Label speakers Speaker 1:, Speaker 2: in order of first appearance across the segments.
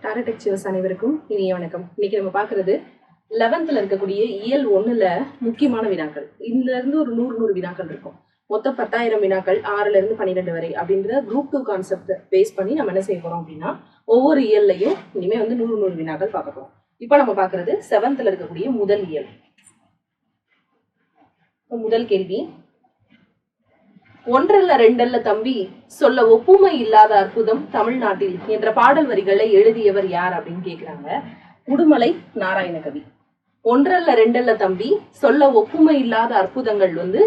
Speaker 1: டாரடெக் சிவஸ் அனைவருக்கும் இனிய வணக்கம். இன்னைக்கு நம்ம பார்க்கறது 11th இருக்கக்கூடிய இயல் 1ல முக்கியமான வினாக்கள். இதுல இருந்து ஒரு 100 வினாக்கள் இருக்கும். மொத்தம் 10,000 வினாக்கள் 6ல இருந்து 12 வரை அப்படின்ற குரூப் 2 கான்செப்ட் பேஸ் பண்ணி நம்ம என்ன செய்ய போறோம் அப்படின்னா ஒவ்வொரு இயல்லையும் இனிமே வந்து 100 வினாக்கள் பார்க்க போறோம். இப்போ நம்ம பார்க்கறது 7th இருக்கக்கூடிய முதல் இயல். முதல் கேள்வி, ஒன்றல்ல ரெண்டல்ல தம்பி சொல்ல ஒப்புமை இல்லாத அற்புதம் தமிழ்நாட்டில் என்ற பாடல் வரிகளை எழுதியவர் யார் அப்படின்னு கேக்குறாங்க. உடுமலை நாராயணகவி. ஒன்றல்ல ரெண்டல்ல தம்பி சொல்ல ஒப்புமை இல்லாத அற்புதங்கள் வந்து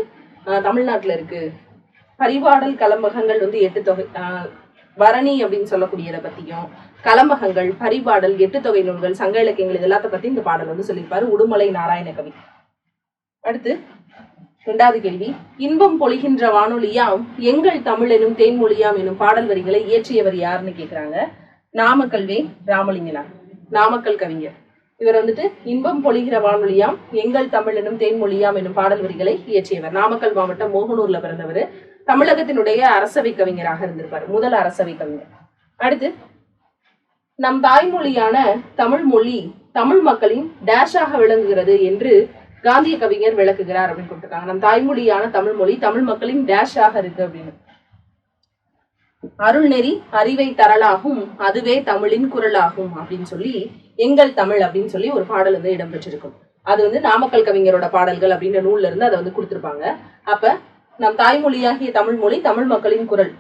Speaker 1: தமிழ்நாட்டுல இருக்கு. பரிபாடல் கலம்பகங்கள் வந்து 8 தொகை, பரணி அப்படின்னு சொல்லக்கூடியதை பத்தியும், கலம்பகங்கள், பரிபாடல், 8 தொகை நூல்கள், சங்க இலக்கியங்கள் இது எல்லாத்த பத்தி இந்த பாடல் வந்து சொல்லியிருப்பாரு உடுமலை நாராயணகவி. அடுத்து 2வது கேள்வி, இன்பம் பொழிகின்ற வானொலியாம் எங்கள் தமிழ் எனும் தேன்மொழியாம் எனும் பாடல் வரிகளை இயற்றியவர் யாருன்னு கேக்குறாங்க. நாமக்கல் வே. ராமலிங்கனார், நாமக்கல் கவிஞர். இவர் வந்துட்டு இன்பம் பொழிகிற வானொலியாம் எங்கள் தமிழ் எனும் தேன்மொழியாம் எனும் பாடல் வரிகளை இயற்றியவர். நாமக்கல் மாவட்டம் மோகனூர்ல பிறந்தவர். தமிழகத்தினுடைய அரசவை கவிஞராக இருந்திருப்பார், முதல் அரசவை கவிஞர். அடுத்து, நம் தாய்மொழியான தமிழ் மொழி தமிழ் மக்களின் டேஷாக விளங்குகிறது என்று காந்திய கவிஞர் விளக்குகிறார் அப்படின்னு கொடுத்திருக்காங்க. நம் தாய்மொழியான தமிழ் மொழி தமிழ் மக்களின் டேஷாக இருக்கு அப்படின்னு. அருள் நெறி அறிவை தரலாகும் அதுவே தமிழின் குரலாகும் அப்படின்னு சொல்லி எங்கள் தமிழ் அப்படின்னு சொல்லி ஒரு பாடல் வந்து இடம்பெற்றிருக்கும். அது வந்து நாமக்கல் கவிஞரோட பாடல்கள் அப்படின்ற நூல்ல இருந்து அதை வந்து கொடுத்திருப்பாங்க. அப்ப நம் தாய்மொழியாகிய தமிழ் மொழி தமிழ் மக்களின் குரல்,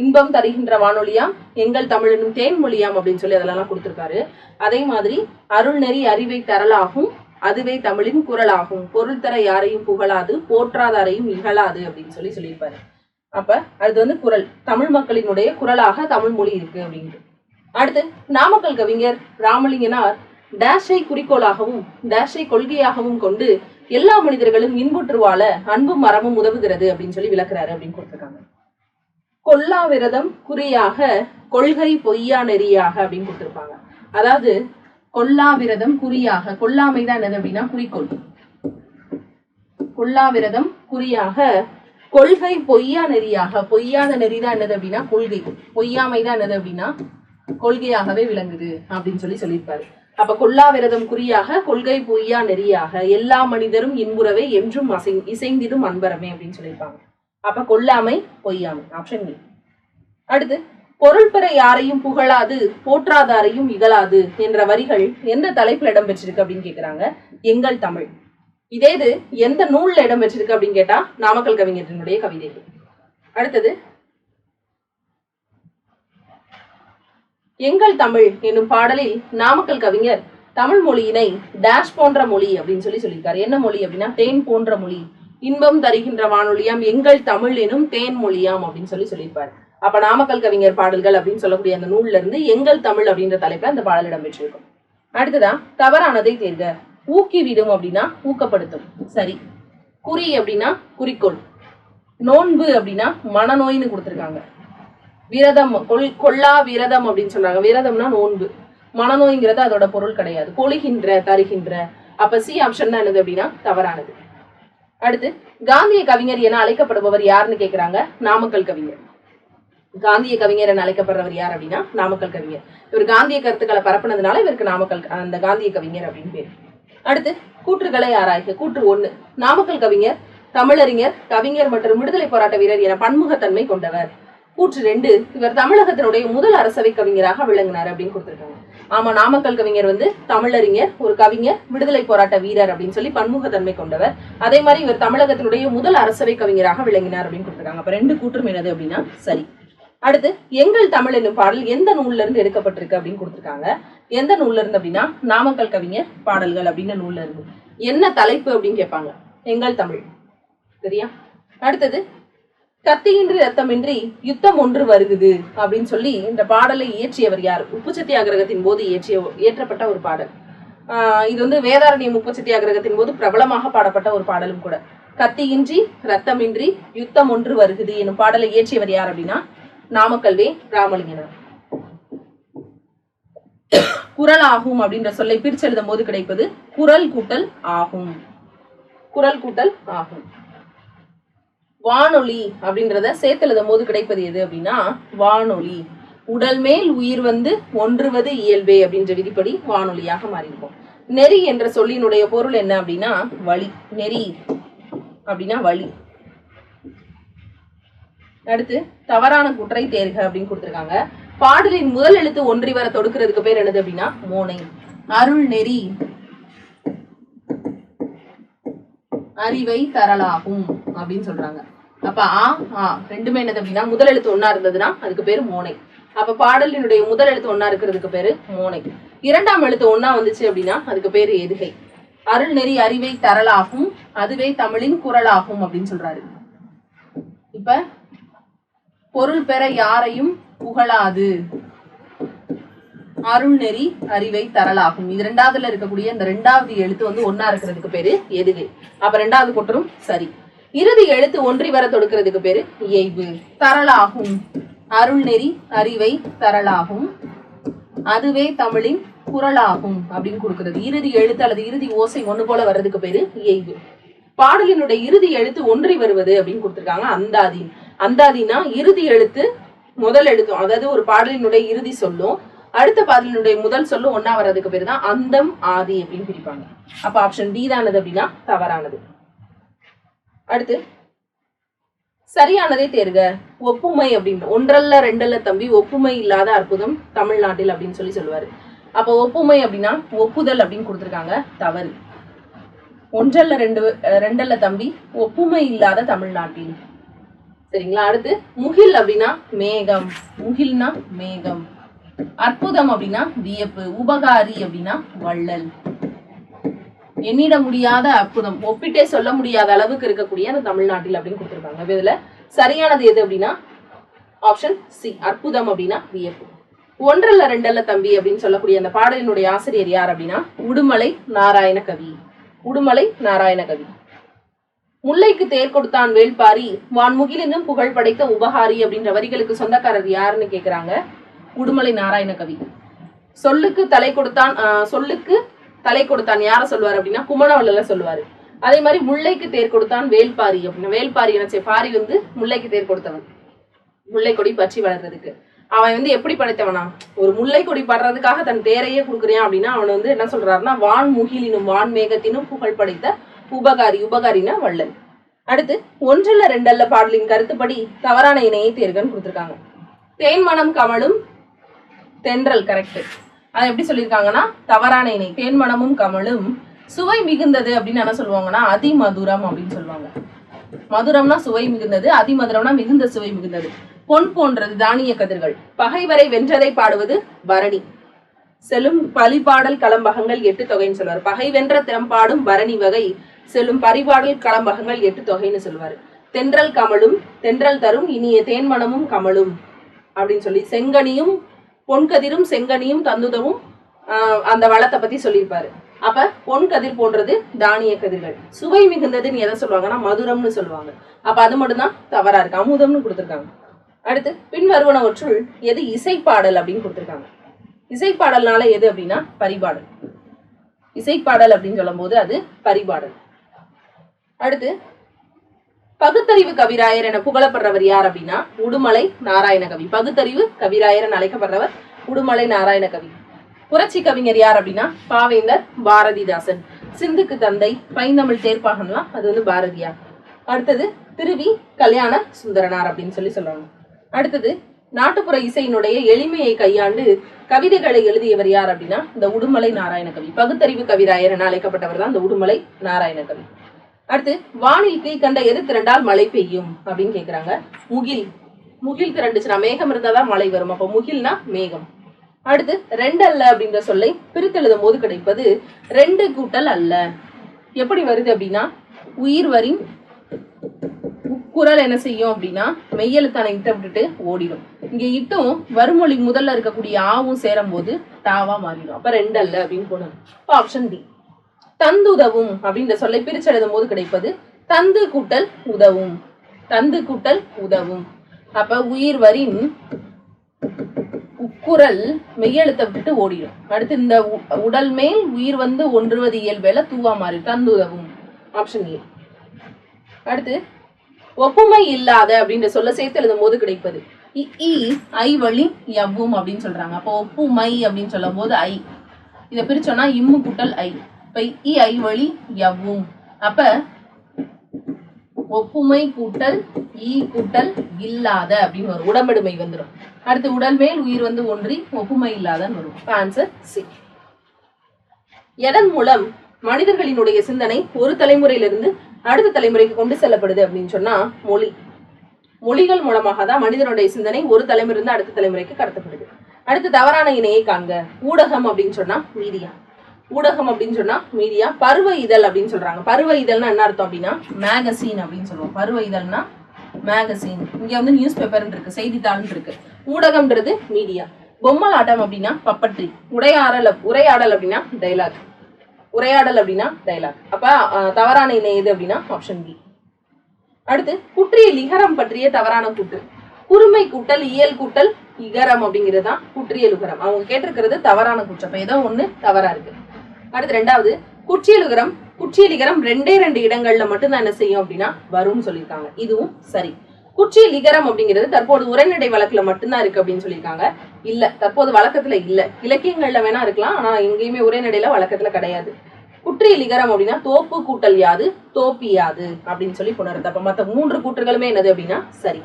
Speaker 1: இன்பம் தருகின்ற வானொலியாம் எங்கள் தமிழ் எனும் தேன்மொழியாம் அப்படின்னு சொல்லி அதெல்லாம் கொடுத்திருக்காரு. அதே மாதிரி அருள் நெறி அறிவை தரலாகும் அதுவே தமிழின் குரலாகும், பொருள் தர யாரையும் புகழாது போற்றாதாரையும் இகழாது அப்படின்னு சொல்லி சொல்லியிருப்பாரு. அப்ப அது வந்து குரல், தமிழ் மக்களினுடைய குரலாக தமிழ் மொழி இருக்கு அப்படின்ட்டு. அடுத்து, நாமக்கல் கவிஞர் ராமலிங்கனார் டேஷை குறிக்கோளாகவும் டேஷை கொள்கையாகவும் கொண்டு எல்லா மனிதர்களும் இன்புற்று வாழ அன்பும் மரமும் உதவுகிறது அப்படின்னு சொல்லி விளக்குறாரு அப்படின்னு கொடுத்திருக்காங்க. கொல்லா விரதம் குறியாக கொள்கை பொய்யா நெறியாக அப்படின்னு கொடுத்திருப்பாங்க. அதாவது கொல்லா விரதம் குறியாக, கொல்லாமைதான் என்னது அப்படின்னா குறிக்கோள். கொல்லா விரதம் குறியாக கொள்கை பொய்யா நெறியாக, பொய்யாத நெறிதான் என்னது அப்படின்னா கொள்கை, பொய்யாமைதான் என்னது அப்படின்னா கொள்கையாகவே விளங்குது அப்படின்னு சொல்லி சொல்லியிருப்பாரு. அப்ப கொல்லா விரதம் குறியாக கொள்கை பொய்யா நெறியாக எல்லா மனிதரும் இன்புறவே என்றும் இசைந்திடும் அன்பரமே அப்படின்னு சொல்லியிருப்பாங்க. அப்ப கொல்லாமை பொய்யாமை, ஆப்ஷன் ஏ. அடுத்து, பொருள் பெற யாரையும் புகழாது போற்றாதாரையும் இகழாது என்ற வரிகள் எந்த தலைப்புல இடம்பெற்றிருக்கு அப்படின்னு கேக்குறாங்க. எங்கள் தமிழ். இதே இது எந்த நூல்ல இடம்பெற்றிருக்கு அப்படின்னு கேட்டா நாமக்கல் கவிஞரினுடைய கவிதைகள். அடுத்தது, எங்கள் தமிழ் என்னும் பாடலில் நாமக்கல் கவிஞர் தமிழ் மொழியினை டேஷ் போன்ற மொழி அப்படின்னு சொல்லி சொல்லியிருக்காரு. என்ன மொழி அப்படின்னா தேன் போன்ற மொழி, இன்பம் தருகின்ற வானொலியாம் எங்கள் தமிழ் எனும் தேன் மொழியாம் அப்படின்னு சொல்லி சொல்லியிருப்பாரு. அப்ப நாமக்கல் கவிஞர் பாடல்கள் அப்படின்னு சொல்லக்கூடிய அந்த நூல்ல இருந்து எங்கள் தமிழ் அப்படின்ற தலைப்புல அந்த பாடல் இடம்பெற்றிருக்கும். அடுத்ததான், தவறானதை தேர்க. ஊக்கிவிடும் அப்படின்னா ஊக்கப்படுத்தும், சரி. குறி அப்படின்னா குறிக்கோள். நோன்பு அப்படின்னா மனநோய்னு கொடுத்திருக்காங்க. விரதம் கொல்லா விரதம் அப்படின்னு சொல்றாங்க. விரதம்னா நோன்பு, மனநோய்ங்கிறது அதோட பொருள் கிடையாது. கொழுகின்ற தருகின்ற, அப்ப சி ஆப்ஷன் தான் என்னது அப்படின்னா தவறானது. அடுத்து, காந்திய கவிஞர் என அழைக்கப்படுபவர் யாருன்னு கேக்குறாங்க. நாமக்கல் கவிஞர். காந்திய கவிஞர் என அழைக்கப்படுறவர் யார் அப்படின்னா நாமக்கல் கவிஞர். இவர் காந்திய கருத்துக்களை பரப்புனதுனால இவருக்கு நாமக்கல் அந்த காந்திய கவிஞர் அப்படின்னு பேர். அடுத்து, கூற்றுகளை ஆராய்க. கூற்று 1, நாமக்கல் கவிஞர் தமிழறிஞர், கவிஞர் மற்றும் விடுதலை போராட்ட வீரர் என பன்முகத்தன்மை கொண்டவர். கூற்று 2, இவர் தமிழகத்தினுடைய முதல் அரசவை கவிஞராக விளங்கினார் அப்படின்னு கொடுத்திருக்காங்க. ஆமா, நாமக்கல் கவிஞர் வந்து தமிழறிஞர், ஒரு கவிஞர், விடுதலை போராட்ட வீரர் அப்படின்னு சொல்லி பன்முகத்தன்மை கொண்டவர். அதே மாதிரி இவர் தமிழகத்தினுடைய முதல் அரசவை கவிஞராக விளங்கினார் அப்படின்னு கொடுத்திருக்காங்க. அப்ப 2 கூற்றும் என்னது அப்படின்னா சரி. அடுத்து, எங்கள் தமிழ் என்னும் பாடல் எந்த நூல்ல இருந்து எடுக்கப்பட்டிருக்கு அப்படின்னு கொடுத்திருக்காங்க. எந்த நூல்ல இருந்து அப்படின்னா நாமக்கல் கவிஞர் பாடல்கள் அப்படின்னு நூல்ல இருந்து. என்ன தலைப்பு அப்படின்னு கேட்பாங்க. எங்கள் தமிழ், சரியா. அடுத்தது, கத்தியின்றி ரத்தமின்றி யுத்தம் ஒன்று வருகுது அப்படின்னு சொல்லி இந்த பாடலை இயற்றியவர் யார்? உப்பு சத்தியாகிரகத்தின் போது இயற்றப்பட்ட ஒரு பாடல். இது வந்து வேதாரண்யம் உப்பு சத்தியாகிரகத்தின் போது பிரபலமாக பாடப்பட்ட ஒரு பாடலும் கூட. கத்தியின்றி ரத்தமின்றி யுத்தம் ஒன்று வருகுது எனும் பாடலை இயற்றியவர் யார் அப்படின்னா நாமக்கல் வே. ராமலிங்கனார். குரல் ஆகும் அப்படின்ற சொல்லை பிரிச்சு எழுதும் போது கிடைப்பது குரல் கூட்டல் ஆகும். குரல் கூட்டல் ஆகும். வானொலி அப்படின்றத சேர்த்து எழுதும் போது கிடைப்பது எது அப்படின்னா வானொலி. உடல் மேல் உயிர் வந்து ஒன்றுவது இயல்பே அப்படின்ற விதிப்படி வானொலியாக மாறியிருக்கும். நெறி என்ற சொல்லினுடைய பொருள் என்ன அப்படின்னா வழி. நெறி அப்படின்னா வழி. அடுத்து தவறான குற்றை தேர்க அப்படின்னு கொடுத்திருக்காங்க. பாடலின் முதல் எழுத்து ஒன்றி வர தொடுக்கிறதுக்கு பேர் என்னது அப்படின்னா மோனை. அருள் நெறி அறிவை தரலாகும் அப்படின்னு சொல்றாங்க. அப்ப ஆ ரெண்டுமே என்னது அப்படின்னா முதல் எழுத்து ஒன்னா இருந்ததுன்னா அதுக்கு பேரு மோனை. அப்ப பாடலினுடைய முதல் எழுத்து ஒன்னா இருக்கிறதுக்கு பேரு மோனை. இரண்டாம் எழுத்து ஒன்னா வந்துச்சு அப்படின்னா அதுக்கு பேரு எதுகை. அருள் நெறி அறிவை தரலாகும், அதுவே தமிழின் குரலாகும் அப்படின்னு சொல்றாரு. இப்ப பொருள் பெற யாரையும் புகழாது, அருள் நெறி அறிவை தரலாகும். இது ரெண்டாவதுல இருக்கக்கூடிய இந்த ரெண்டாவது எழுத்து வந்து ஒன்னா இருக்கிறதுக்கு பேரு எதுகை. அப்ப ரெண்டாவது கொட்டரும் சரி. இறுதி எழுத்து ஒன்றி வர தொடுக்கிறதுக்கு பேரு இயைபு. தரலாகும், அருள் நெறி அறிவை தரலாகும், அதுவே தமிழின் குரலாகும் அப்படின்னு கொடுக்கிறது. இறுதி எழுத்து அல்லது இறுதி ஓசை ஒண்ணு போல வர்றதுக்கு பேரு இயைபு. பாடலினுடைய இறுதி எழுத்து ஒன்றி வருவது அப்படின்னு கொடுத்திருக்காங்க அந்தாதி. அந்தாதினா இறுதி எழுத்து முதல் எழுத்தும், அதாவது ஒரு பாடலினுடைய இறுதி சொல்லும் அடுத்த பாடலினுடைய முதல் சொல்லும் ஒன்னா வர்றதுக்கு பேரு தான் அந்தம் ஆதி அப்படின்னு பிரிப்பாங்க. அப்ப ஆப்ஷன் டி தானது அப்படின்னா தவறானது. அடுத்து சரியானதே தேர்க. ஒப்புமை அப்படின்னு ஒன்றல்ல ரெண்டல்ல தம்பி ஒப்புமை இல்லாத அற்புதம் தமிழ்நாட்டில் அப்படின்னு சொல்லுவாரு. அப்ப ஒப்புமை அப்படின்னா ஒப்புதல் அப்படின்னு கொடுத்திருக்காங்க, தவறு. ஒன்றல்ல ரெண்டல்ல தம்பி ஒப்புமை இல்லாத தமிழ்நாட்டில். சரிங்களா. அடுத்து முகில் அப்படின்னா மேகம். முகில்னா மேகம். அற்புதம் அப்படின்னா வியப்பு. உபகாரி அப்படின்னா வள்ளல். எண்ணிட முடியாத அற்புதம், ஒப்பிட்டே சொல்ல முடியாத அளவுக்கு இருக்கக்கூடிய அந்த தமிழ்நாட்டில் அப்படின்னு கொடுத்திருக்காங்க. இதுல சரியானது எது அப்படின்னா ஆப்ஷன் சி, அற்புதம் அப்படின்னா வியப்பு. ஒன்றல்ல ரெண்டல்ல தம்பி அப்படின்னு சொல்லக்கூடிய அந்த பாடலினுடைய ஆசிரியர் யார் அப்படின்னா உடுமலை நாராயண கவி. உடுமலை நாராயண கவி. முல்லைக்கு தேர் கொடுத்தான் வேள்பாரி, வான்முகிலினும் புகழ் படைத்த உபகாரி அப்படின்ற வரிகளுக்கு சொந்தக்காரர் யாருன்னு கேக்குறாங்க, உடுமலை நாராயண கவி. சொல்லுக்கு தலை கொடுத்தான் யார சொல்லுவாரு அப்படின்னா குமணவல்ல சொல்லுவாரு. அதே மாதிரி முல்லைக்கு தேர் கொடுத்தான் வேள்பாரி அப்படின்னா, வேள்பாரி என்ன பாரி வந்து முல்லைக்கு தேர் கொடுத்தவன், முல்லை கொடி பற்றி வளர்றதுக்கு. அவன் வந்து எப்படி படைத்தவனா, ஒரு முல்லை கொடி படுறதுக்காக தன் தேரையே கொடுக்குறான் அப்படின்னா அவன் வந்து என்ன சொல்றாருன்னா வான் முகிலினும் வான் மேகத்தினும் புகழ் படைத்த உபகாரி. உபகாரினா வள்ளல். அடுத்து ஒன்றல்ல ரெண்டல்ல பாடலின் கருத்துப்படி தவறான இணையை தேர்கன்னு கொடுத்திருக்காங்க. தேன்மணம் கமலும் தென்றல் கரெக்ட். அதை எப்படி சொல்லியிருக்காங்கன்னா தவறான இணை. தேன்மணமும் கமலும் சுவை மிகுந்தது அப்படின்னு என்ன சொல்லுவாங்கன்னா அதிமதுரம் அப்படின்னு சொல்லுவாங்க. மதுரம்னா சுவை மிகுந்தது, அதிமதுரம்னா மிகுந்த சுவை மிகுந்தது. பொன் போன்றது தானிய கதிர்கள். பகைவரை வென்றதை பாடுவது பரணி. செல்லும் பலிபாடல் களம்பகங்கள் 8 தொகைன்னு சொல்லுவார். பகை வென்ற திறம்பாடும் பரணி வகை, செல்லும் பரிபாடல் களம்பகங்கள் 8 தொகைன்னு சொல்லுவாரு. தென்றல் கமலும், தென்றல் தரும் இனிய தேன்மணமும் கமலும் அப்படின்னு சொல்லி செங்கனியும் பொன்கதிரும் செங்கனியும் தந்துதவும் அந்த வளத்தை பத்தி சொல்லியிருப்பாரு. அப்ப பொன் கதிர் போன்றது தானிய கதிர்கள். சுவை மிகுந்ததுன்னு எதை சொல்லுவாங்கன்னா மதுரம்னு சொல்லுவாங்க. அப்ப அது மட்டும்தான் தவறா இருக்கு, அமுதம்னு கொடுத்திருக்காங்க. அடுத்து பின்வருவனவற்றுள் எது இசைப்பாடல் அப்படின்னு கொடுத்திருக்காங்க. இசைப்பாடல்னால எது அப்படின்னா பரிபாடல். இசைப்பாடல் அப்படின்னு சொல்லும் போது அது பரிபாடல். அடுத்து பகுத்தறிவு கவிராயர் என புகழப்படுறவர் யார் அப்படின்னா உடுமலை நாராயண கவி. பகுத்தறிவு கவிராயர் என அழைக்கப்படுறவர் உடுமலை நாராயண கவி. புரட்சி கவிஞர் யார் அப்படின்னா பாவேந்தர் பாரதிதாசன். சிந்துக்கு தந்தை, பைந்தமிழ் தேர்ப்பாகன்லாம் அது வந்து பாரதியார். அடுத்தது திருவி கல்யாண சுந்தரனார் அப்படின்னு சொல்லுவாங்க. அடுத்தது நாட்டுப்புற இசையினுடைய எளிமையை கையாண்டு கவிதைகளை எழுதியவர் யார் அப்படின்னா இந்த உடுமலை நாராயண கவி. பகுத்தறிவு கவிராயர் என அழைக்கப்பட்டவர் தான் இந்த உடுமலை நாராயண கவி. அடுத்து வானில் கீழ் கண்ட எது திரண்டால் மழை பெய்யும் அப்படின்னு கேக்குறாங்க. முகில். முகில் திரண்டுச்சுன்னா மேகம் இருந்தாதான் மழை வரும். அப்ப முகில்னா மேகம். அடுத்து ரெண்டல்ல அப்படின்ற சொல்லை பிரித்தெழுதும் போது கிடைப்பது 2 கூட்டல் அல்ல. எப்படி வருது அப்படின்னா உயிர் வரின் உட்குரல் என்ன செய்யும் அப்படின்னா மெய்யெழுத்தான இட்ட விட்டுட்டு ஓடிடும். இங்க இட்டும் வருமொழி முதல்ல இருக்கக்கூடிய ஆவும் சேரும் போது டாவா மாறிடும். அப்ப ரெண்டல்ல அப்படின்னு போனோம். Option D. தந்துதவும் அப்படின்ற சொல்லை பிரிச்செழுதும் போது கிடைப்பது தந்து கூட்டல் உதவும். தந்து கூட்டல் உதவும். அப்ப உயிர் வரின் உட்குரல் மெய்யெழுத்தை விட்டு ஓடிடும். அடுத்து இந்த உடல் மேல் உயிர் வந்து ஒன்றுவது இயல்பேல தூவா மாறி தந்துதவும். Option A. அடுத்து ஒப்புமை இல்லாத அப்படின்ற சொல்ல சேர்த்து எழுதும் போது கிடைப்பது இ ஐ வழி எவ்வும் அப்படின்னு சொல்றாங்க. அப்போ ஒப்புமை அப்படின்னு சொல்லும் போது ஐ, இதை பிரிச்சோம்னா இம்மு கூட்டல் ஐ. இப்ப இ ஐ வழி எவ்வும், அப்ப ஒப்புமை கூட்டல் ஈ கூட்டல் இல்லாத அப்படின்னு வரும். உடம்பெடுமை வந்துடும். அடுத்து உடல் மேல் உயிர் வந்து ஒன்றி ஒப்புமை இல்லாதன்னு வரும். Answer C. எதன் மூலம் மனிதர்களினுடைய சிந்தனை ஒரு தலைமுறையிலிருந்து அடுத்த தலைமுறைக்கு கொண்டு செல்லப்படுது அப்படின்னு சொன்னா மொழி. மொழிகள் மூலமாக தான் மனிதனுடைய சிந்தனை ஒரு தலைமுறையிலிருந்து அடுத்த தலைமுறைக்கு கடத்தப்படுது. அடுத்து தவறான இணையை காண்க. ஊடகம் அப்படின்னு சொன்னா மீடியா. ஊடகம் அப்படின்னு சொன்னா மீடியா. பருவ இதழ் அப்படின்னு சொல்றாங்க. பருவ இதழ்னா என்ன அர்த்தம் அப்படின்னா மேகசின் அப்படின்னு சொல்லுவோம். பருவ இதழ்னா மேகசின். இங்க வந்து நியூஸ் பேப்பர் இருக்கு, செய்தித்தாள் இருக்கு. ஊடகம்ன்றது மீடியா. பொம்மலாட்டம் அப்படின்னா பப்பட்ரி. உரையாடல் அப்படின்னா டைலாக். உரையாடல் அப்படின்னா டைலாக். அப்ப தவறான இணை எது அப்படின்னா ஆப்ஷன் பி. அடுத்து குற்றியல் இகரம் பற்றிய தவறான கூற்று. குறுமை கூட்டல் இயல் கூட்டல் இகரம் அப்படிங்கிறது தான் குற்றியல் உகரம். அவங்க கேட்டிருக்கிறது தவறான கூற்று. அப்ப ஏதோ ஒண்ணு தவறா இருக்கு. அடுத்து ரெண்டாவது குற்றியலுகரம். குற்றியலிகரம் 2 இடங்கள்ல மட்டும்தான் என்ன செய்யும் அப்படின்னா வரும்னு சொல்லியிருக்காங்க. இதுவும் சரி. குற்றியலிகரம் அப்படிங்கிறது தற்போது உரைநடை வழக்குல மட்டும்தான் இருக்கு அப்படின்னு சொல்லியிருக்காங்க. இல்ல, தற்போது வழக்கத்துல இல்ல. இலக்கியங்கள்ல வேணா இருக்கலாம், ஆனா எங்கேயுமே உரைநடையில வழக்கத்துல கிடையாது. குற்றியலிகரம் அப்படின்னா தோப்பு கூட்டல் யாது தோப்பி யாது அப்படின்னு சொல்லி புணருது. அப்ப மத்த 3 கூற்றுகளுமே என்னது அப்படின்னா சரி.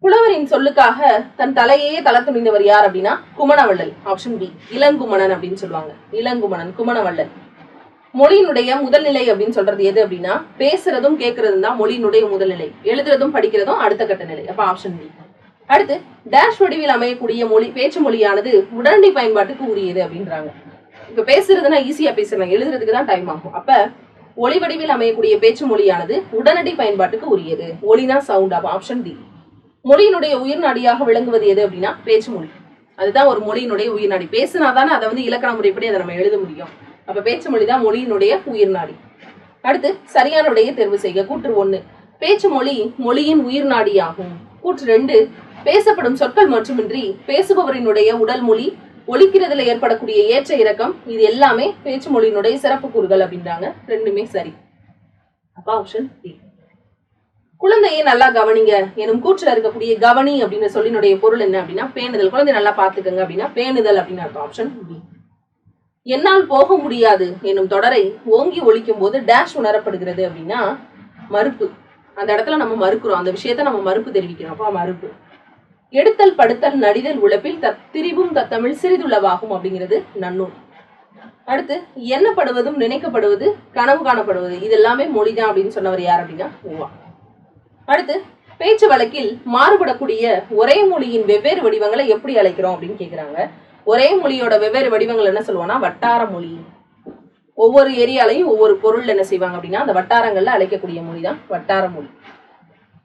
Speaker 1: புலவரின் சொல்லுக்காக தன் தலையையே தள துணிந்தவர் யார் அப்படின்னா குமணவள்ளல். Option B. இளங்குமணன் அப்படின்னு சொல்லுவாங்க. இளங்குமணன், குமணவள்ளல். மொழியினுடைய முதல் நிலை அப்படின்னு சொல்றது எது அப்படின்னா பேசுறதும் கேட்கறதும் தான் மொழியினுடைய முதல் நிலை. எழுதுறதும் படிக்கிறதும் அடுத்த கட்ட நிலை. அப்ப ஆப்ஷன் பி. அடுத்து டேஷ் வடிவில் அமையக்கூடிய மொழி பேச்சு மொழியானது உடனடி பயன்பாட்டுக்கு உரியது அப்படின்றாங்க. இப்ப பேசுறதுன்னா ஈஸியா பேசுறாங்க, எழுதுறதுக்கு தான் டைம் ஆகும். அப்ப ஒளி வடிவில் அமையக்கூடிய பேச்சு மொழியானது உடனடி பயன்பாட்டுக்கு உரியது. ஒளினா சவுண்ட். அப்ப ஆப்ஷன் டி. மொழியினுடைய உயிர் நாடியாக விளங்குவது எது அப்படின்னா பேச்சு மொழி. அதுதான் ஒரு மொழியினுடைய உயிர் நாடி. பேசுனாதானே அதை வந்து இலக்கண முறைப்படி அதை நம்ம எழுத முடியும். அப்ப பேச்சு மொழி தான் மொழியினுடைய உயிர் நாடி. அடுத்து சரியான விடையை தேர்வு செய்க. கூற்று 1 பேச்சு மொழி மொழியின் உயிர் நாடி ஆகும். கூற்று 2 பேசப்படும் சொற்கள் மட்டுமின்றி பேசுபவரினுடைய உடல் மொழி, ஒலிக்கிறதுல ஏற்படக்கூடிய ஏற்ற இறக்கம், இது எல்லாமே பேச்சு மொழியினுடைய சிறப்பு கூறுகள் அப்படின்றாங்க. ரெண்டுமே சரி. அப்ப ஆப்ஷன் டி. குழந்தையை நல்லா கவனிங்க எனும் கூற்றுல இருக்கக்கூடிய கவனி அப்படின்ற சொல்லினுடைய பொருள் என்ன அப்படின்னா பேணுதல். குழந்தை நல்லா பாத்துக்கங்க அப்படின்னா பேணுதல் அப்படின்னு அர்த்தம். Option B. என்னால் போக முடியாது எனும் தொடரை ஓங்கி ஒலிக்கும் போது டேஷ் உணரப்படுகிறது அப்படின்னா மறுப்பு. அந்த இடத்துல நம்ம மறுக்கிறோம், அந்த விஷயத்த நம்ம மறுப்பு தெரிவிக்கிறோம். அப்ப மறுப்பு. எடுத்தல் படுத்தல் நடிதல் உழைப்பில் திரிவும் தத்தமிழ் சிறிதுள்ளவாகும் அப்படிங்கிறது நன்னூல். அடுத்து எண்ணப்படுவதும் நினைக்கப்படுவது கனவு காணப்படுவது இது எல்லாமே மொழிதான் அப்படின்னு சொன்னவர் யார் அப்படின்னா ஊவா. அடுத்து பேச்சு வழக்கில் மாறுபடக்கூடிய ஒரே மொழியின் வெவ்வேறு வடிவங்களை எப்படி அழைக்கிறோம் அப்படின்னு கேக்குறாங்க. ஒரே மொழியோட வெவ்வேறு வடிவங்கள் என்ன சொல்லுவோம்னா வட்டார மொழி. ஒவ்வொரு ஏரியாலையும் ஒவ்வொரு பொருள் என்ன செய்வாங்க அப்படின்னா அந்த வட்டாரங்கள்ல அழைக்கக்கூடிய மொழி தான் வட்டார மொழி.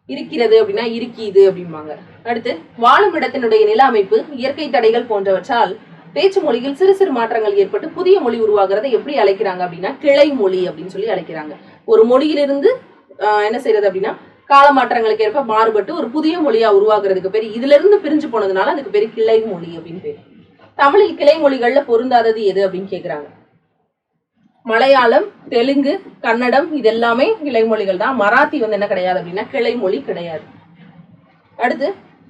Speaker 1: இருக்கிறது அப்படின்னா இருக்கீது அப்படிம்பாங்க. அடுத்து வாழும் இடத்தினுடைய நில அமைப்பு, இயற்கை தடைகள் போன்றவற்றால் பேச்சு மொழியில் சிறு சிறு மாற்றங்கள் ஏற்பட்டு புதிய மொழி உருவாகிறத எப்படி அழைக்கிறாங்க அப்படின்னா கிளை மொழி அப்படின்னு சொல்லி அழைக்கிறாங்க. ஒரு மொழியிலிருந்து என்ன செய்யறது அப்படின்னா கால மாற்றங்களுக்கு ஏற்ப மாறுபட்டு ஒரு புதிய மொழியா உருவாக்குறதுக்கு பேர், இதுல இருந்து பிரிஞ்சு போனதுனால அதுக்கு பேரு கிளை மொழி அப்படின்னு பேரு. தமிழில் கிளை மொழிகள்ல பொருந்தாதது எது அப்படின்னு கேக்குறாங்க. மலையாளம், தெலுங்கு, கன்னடம் இது எல்லாமே கிளை மொழிகள் தான். மராத்தி வந்து என்ன கிடையாது அப்படின்னா கிளை மொழி கிடையாது. அடுத்து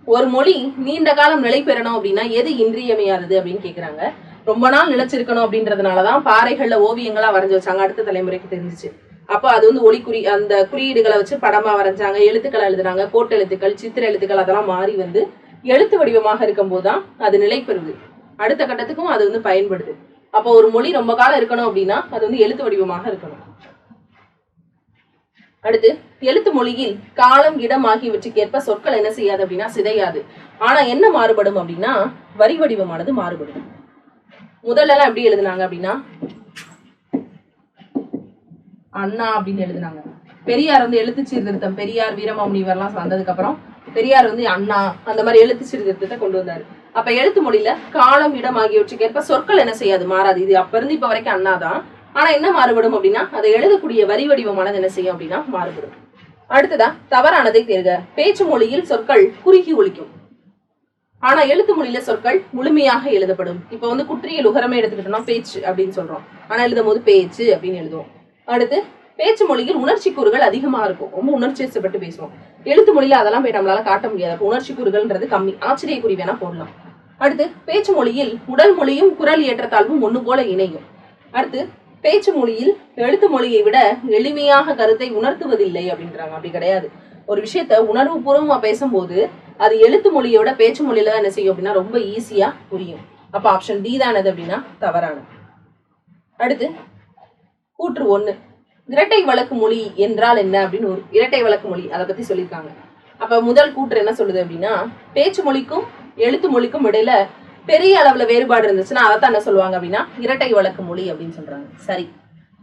Speaker 1: ஒரு மொழி நீண்ட காலம் நிலை பெறணும் அப்படின்னா எது இன்றியமையாதது அப்படின்னு கேக்குறாங்க. ரொம்ப நாள் நிலைச்சிருக்கணும் அப்படின்றதுனாலதான் பாறைகள்ல ஓவியங்களா வரைஞ்சு வச்சாங்க, அடுத்த தலைமுறைக்கு தெரிஞ்சிச்சு. அப்ப அது வந்து அந்த குறியீடுகளை வச்சு படமா வரைஞ்சாங்க, எழுத்துக்களை எழுதுறாங்க, கோட்டு எழுத்துக்கள், சித்திர எழுத்துக்கள் அதெல்லாம் மாறி வந்து எழுத்து வடிவமாக இருக்கும் போதுதான் அது நிலை பெறுது. அடுத்த கட்டத்துக்கும் அது வந்து பயன்படுது. அப்போ ஒரு மொழி ரொம்ப காலம் இருக்கணும் அப்படின்னா அது வந்து எழுத்து வடிவமாக இருக்கணும். அடுத்து எழுத்து மொழியில் காலம், இடம் ஆகியவற்றுக்கு ஏற்ப சொற்கள் என்ன செய்யாது அப்படின்னா சிதையாது. ஆனா என்ன மாறுபடும் அப்படின்னா வரி வடிவமானது மாறுபடும். முதல்ல எல்லாம் எப்படி எழுதுனாங்க அப்படின்னா அண்ணா அப்படின்னு எழுதுனாங்க. பெரியார் வந்து எழுத்து சீர்திருத்தம், பெரியார் வீரமாமுனிவர் எல்லாம் வந்ததுக்கு அப்புறம் பெரியார் வந்து அண்ணா அந்த மாதிரி எழுத்து சீர்திருத்தத்தை கொண்டு வந்தாரு. அப்ப எழுத்து மொழியில காலம், இடம் ஆகியவற்றுக்கு ஏற்ப சொற்கள் என்ன செய்யாது மாறாது. இது அப்ப இருந்து இப்ப வரைக்கும் அண்ணாதான். ஆனா என்ன மாறுபடும் அப்படின்னா அதை எழுதக்கூடிய வரி வடிவமானது என்ன செய்யும் அப்படின்னா மாறுபடும். அடுத்ததா தவறானதை தேர்க. பேச்சு மொழியில் சொற்கள் குறுகி ஒலிக்கும், ஆனா எழுத்து மொழியில சொற்கள் முழுமையாக எழுதப்படும். இப்ப வந்து குற்றியல் உகரமே எடுத்துக்கிட்டோம்னா பேச்சு அப்படின்னு சொல்றோம், ஆனா எழுதும் போது பேச்சு அப்படின்னு எழுதுவோம். அடுத்து பேச்சு மொழியில் உணர்ச்சி கூறுகள் அதிகமா இருக்கும், ரொம்ப உணர்ச்சி வசப்பட்டு பேசுவோம். எழுத்து மொழியில அதெல்லாம் போய் நம்மளால காட்ட முடியாது, அப்ப உணர்ச்சி கூறுகள்ன்றது கம்மி, ஆச்சரியக்குறி வேணா போடலாம். அடுத்து பேச்சு மொழியில் உடல் மொழியும் குரல் ஏற்றத்தாழ்வும் ஒண்ணு போல இணையும். அடுத்து பேச்சு மொழியில் எழுத்து மொழியை விட எளிமையாக கருத்தை உணர்த்துவதில்லை அப்படின்றாங்க. அப்படி கிடையாது. ஒரு விஷயத்த உணர்வு பூர்வமா பேசும்போது அது எழுத்து மொழியை விட பேச்சு மொழியில தான் என்ன செய்யும் அப்படின்னா ரொம்ப ஈஸியா புரியும். அப்ப ஆப்ஷன் டி தானது அப்படின்னா தவறானது. அடுத்து கூற்று 1, இரட்டை வழக்கு மொழி என்றால் என்ன அப்படின்னு ஒரு இரட்டை வழக்கு மொழி அதை பத்தி சொல்லியிருக்காங்க. அப்ப முதல் கூற்று என்ன சொல்லுது அப்படின்னா, பேச்சு மொழிக்கும் எழுத்து மொழிக்கும் இடையில பெரிய அளவுல வேறுபாடு இருந்துச்சுன்னா அதைத்தான் என்ன சொல்லுவாங்க அப்படின்னா இரட்டை வழக்கு மொழி அப்படின்னு சொல்றாங்க. சரி.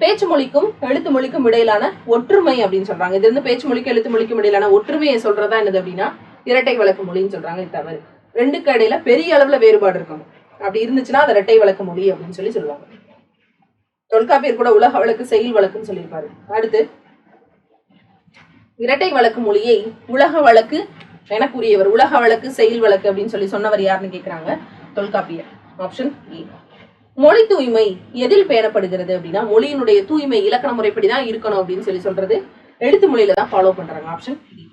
Speaker 1: பேச்சு மொழிக்கும் எழுத்து மொழிக்கும் இடையிலான ஒற்றுமை அப்படின்னு சொல்றாங்க. இது வந்து பேச்சு மொழிக்கும் எழுத்து மொழிக்கும் இடையிலான ஒற்றுமையை சொல்றதா என்னது அப்படின்னா இரட்டை வழக்கு மொழின்னு சொல்றாங்க. இது தவறு. ரெண்டுக்கு இடையில பெரிய அளவுல வேறுபாடு இருக்கும், அப்படி இருந்துச்சுன்னா அது இரட்டை வழக்கு மொழி அப்படின்னு சொல்லுவாங்க. தொல்காப்பியர் கூட உலக வழக்கு செயல் வழக்குன்னு சொல்லியிருப்பாரு. அடுத்து இரட்டை வழக்கு மொழியை உலக வழக்கு என கூறியவர், உலக வழக்கு செயல் வழக்கு அப்படின்னு சொன்னவர் யாருன்னு கேட்கிறாங்க, தொல்காப்பியர். Option A. மொழி தூய்மை எதில் பேணப்படுகிறது அப்படின்னா மொழியினுடைய தூய்மை இலக்கண முறைப்படிதான் இருக்கணும் அப்படின்னு சொல்றது எழுத்து மொழியில தான் ஃபாலோ பண்றாங்க. Option D.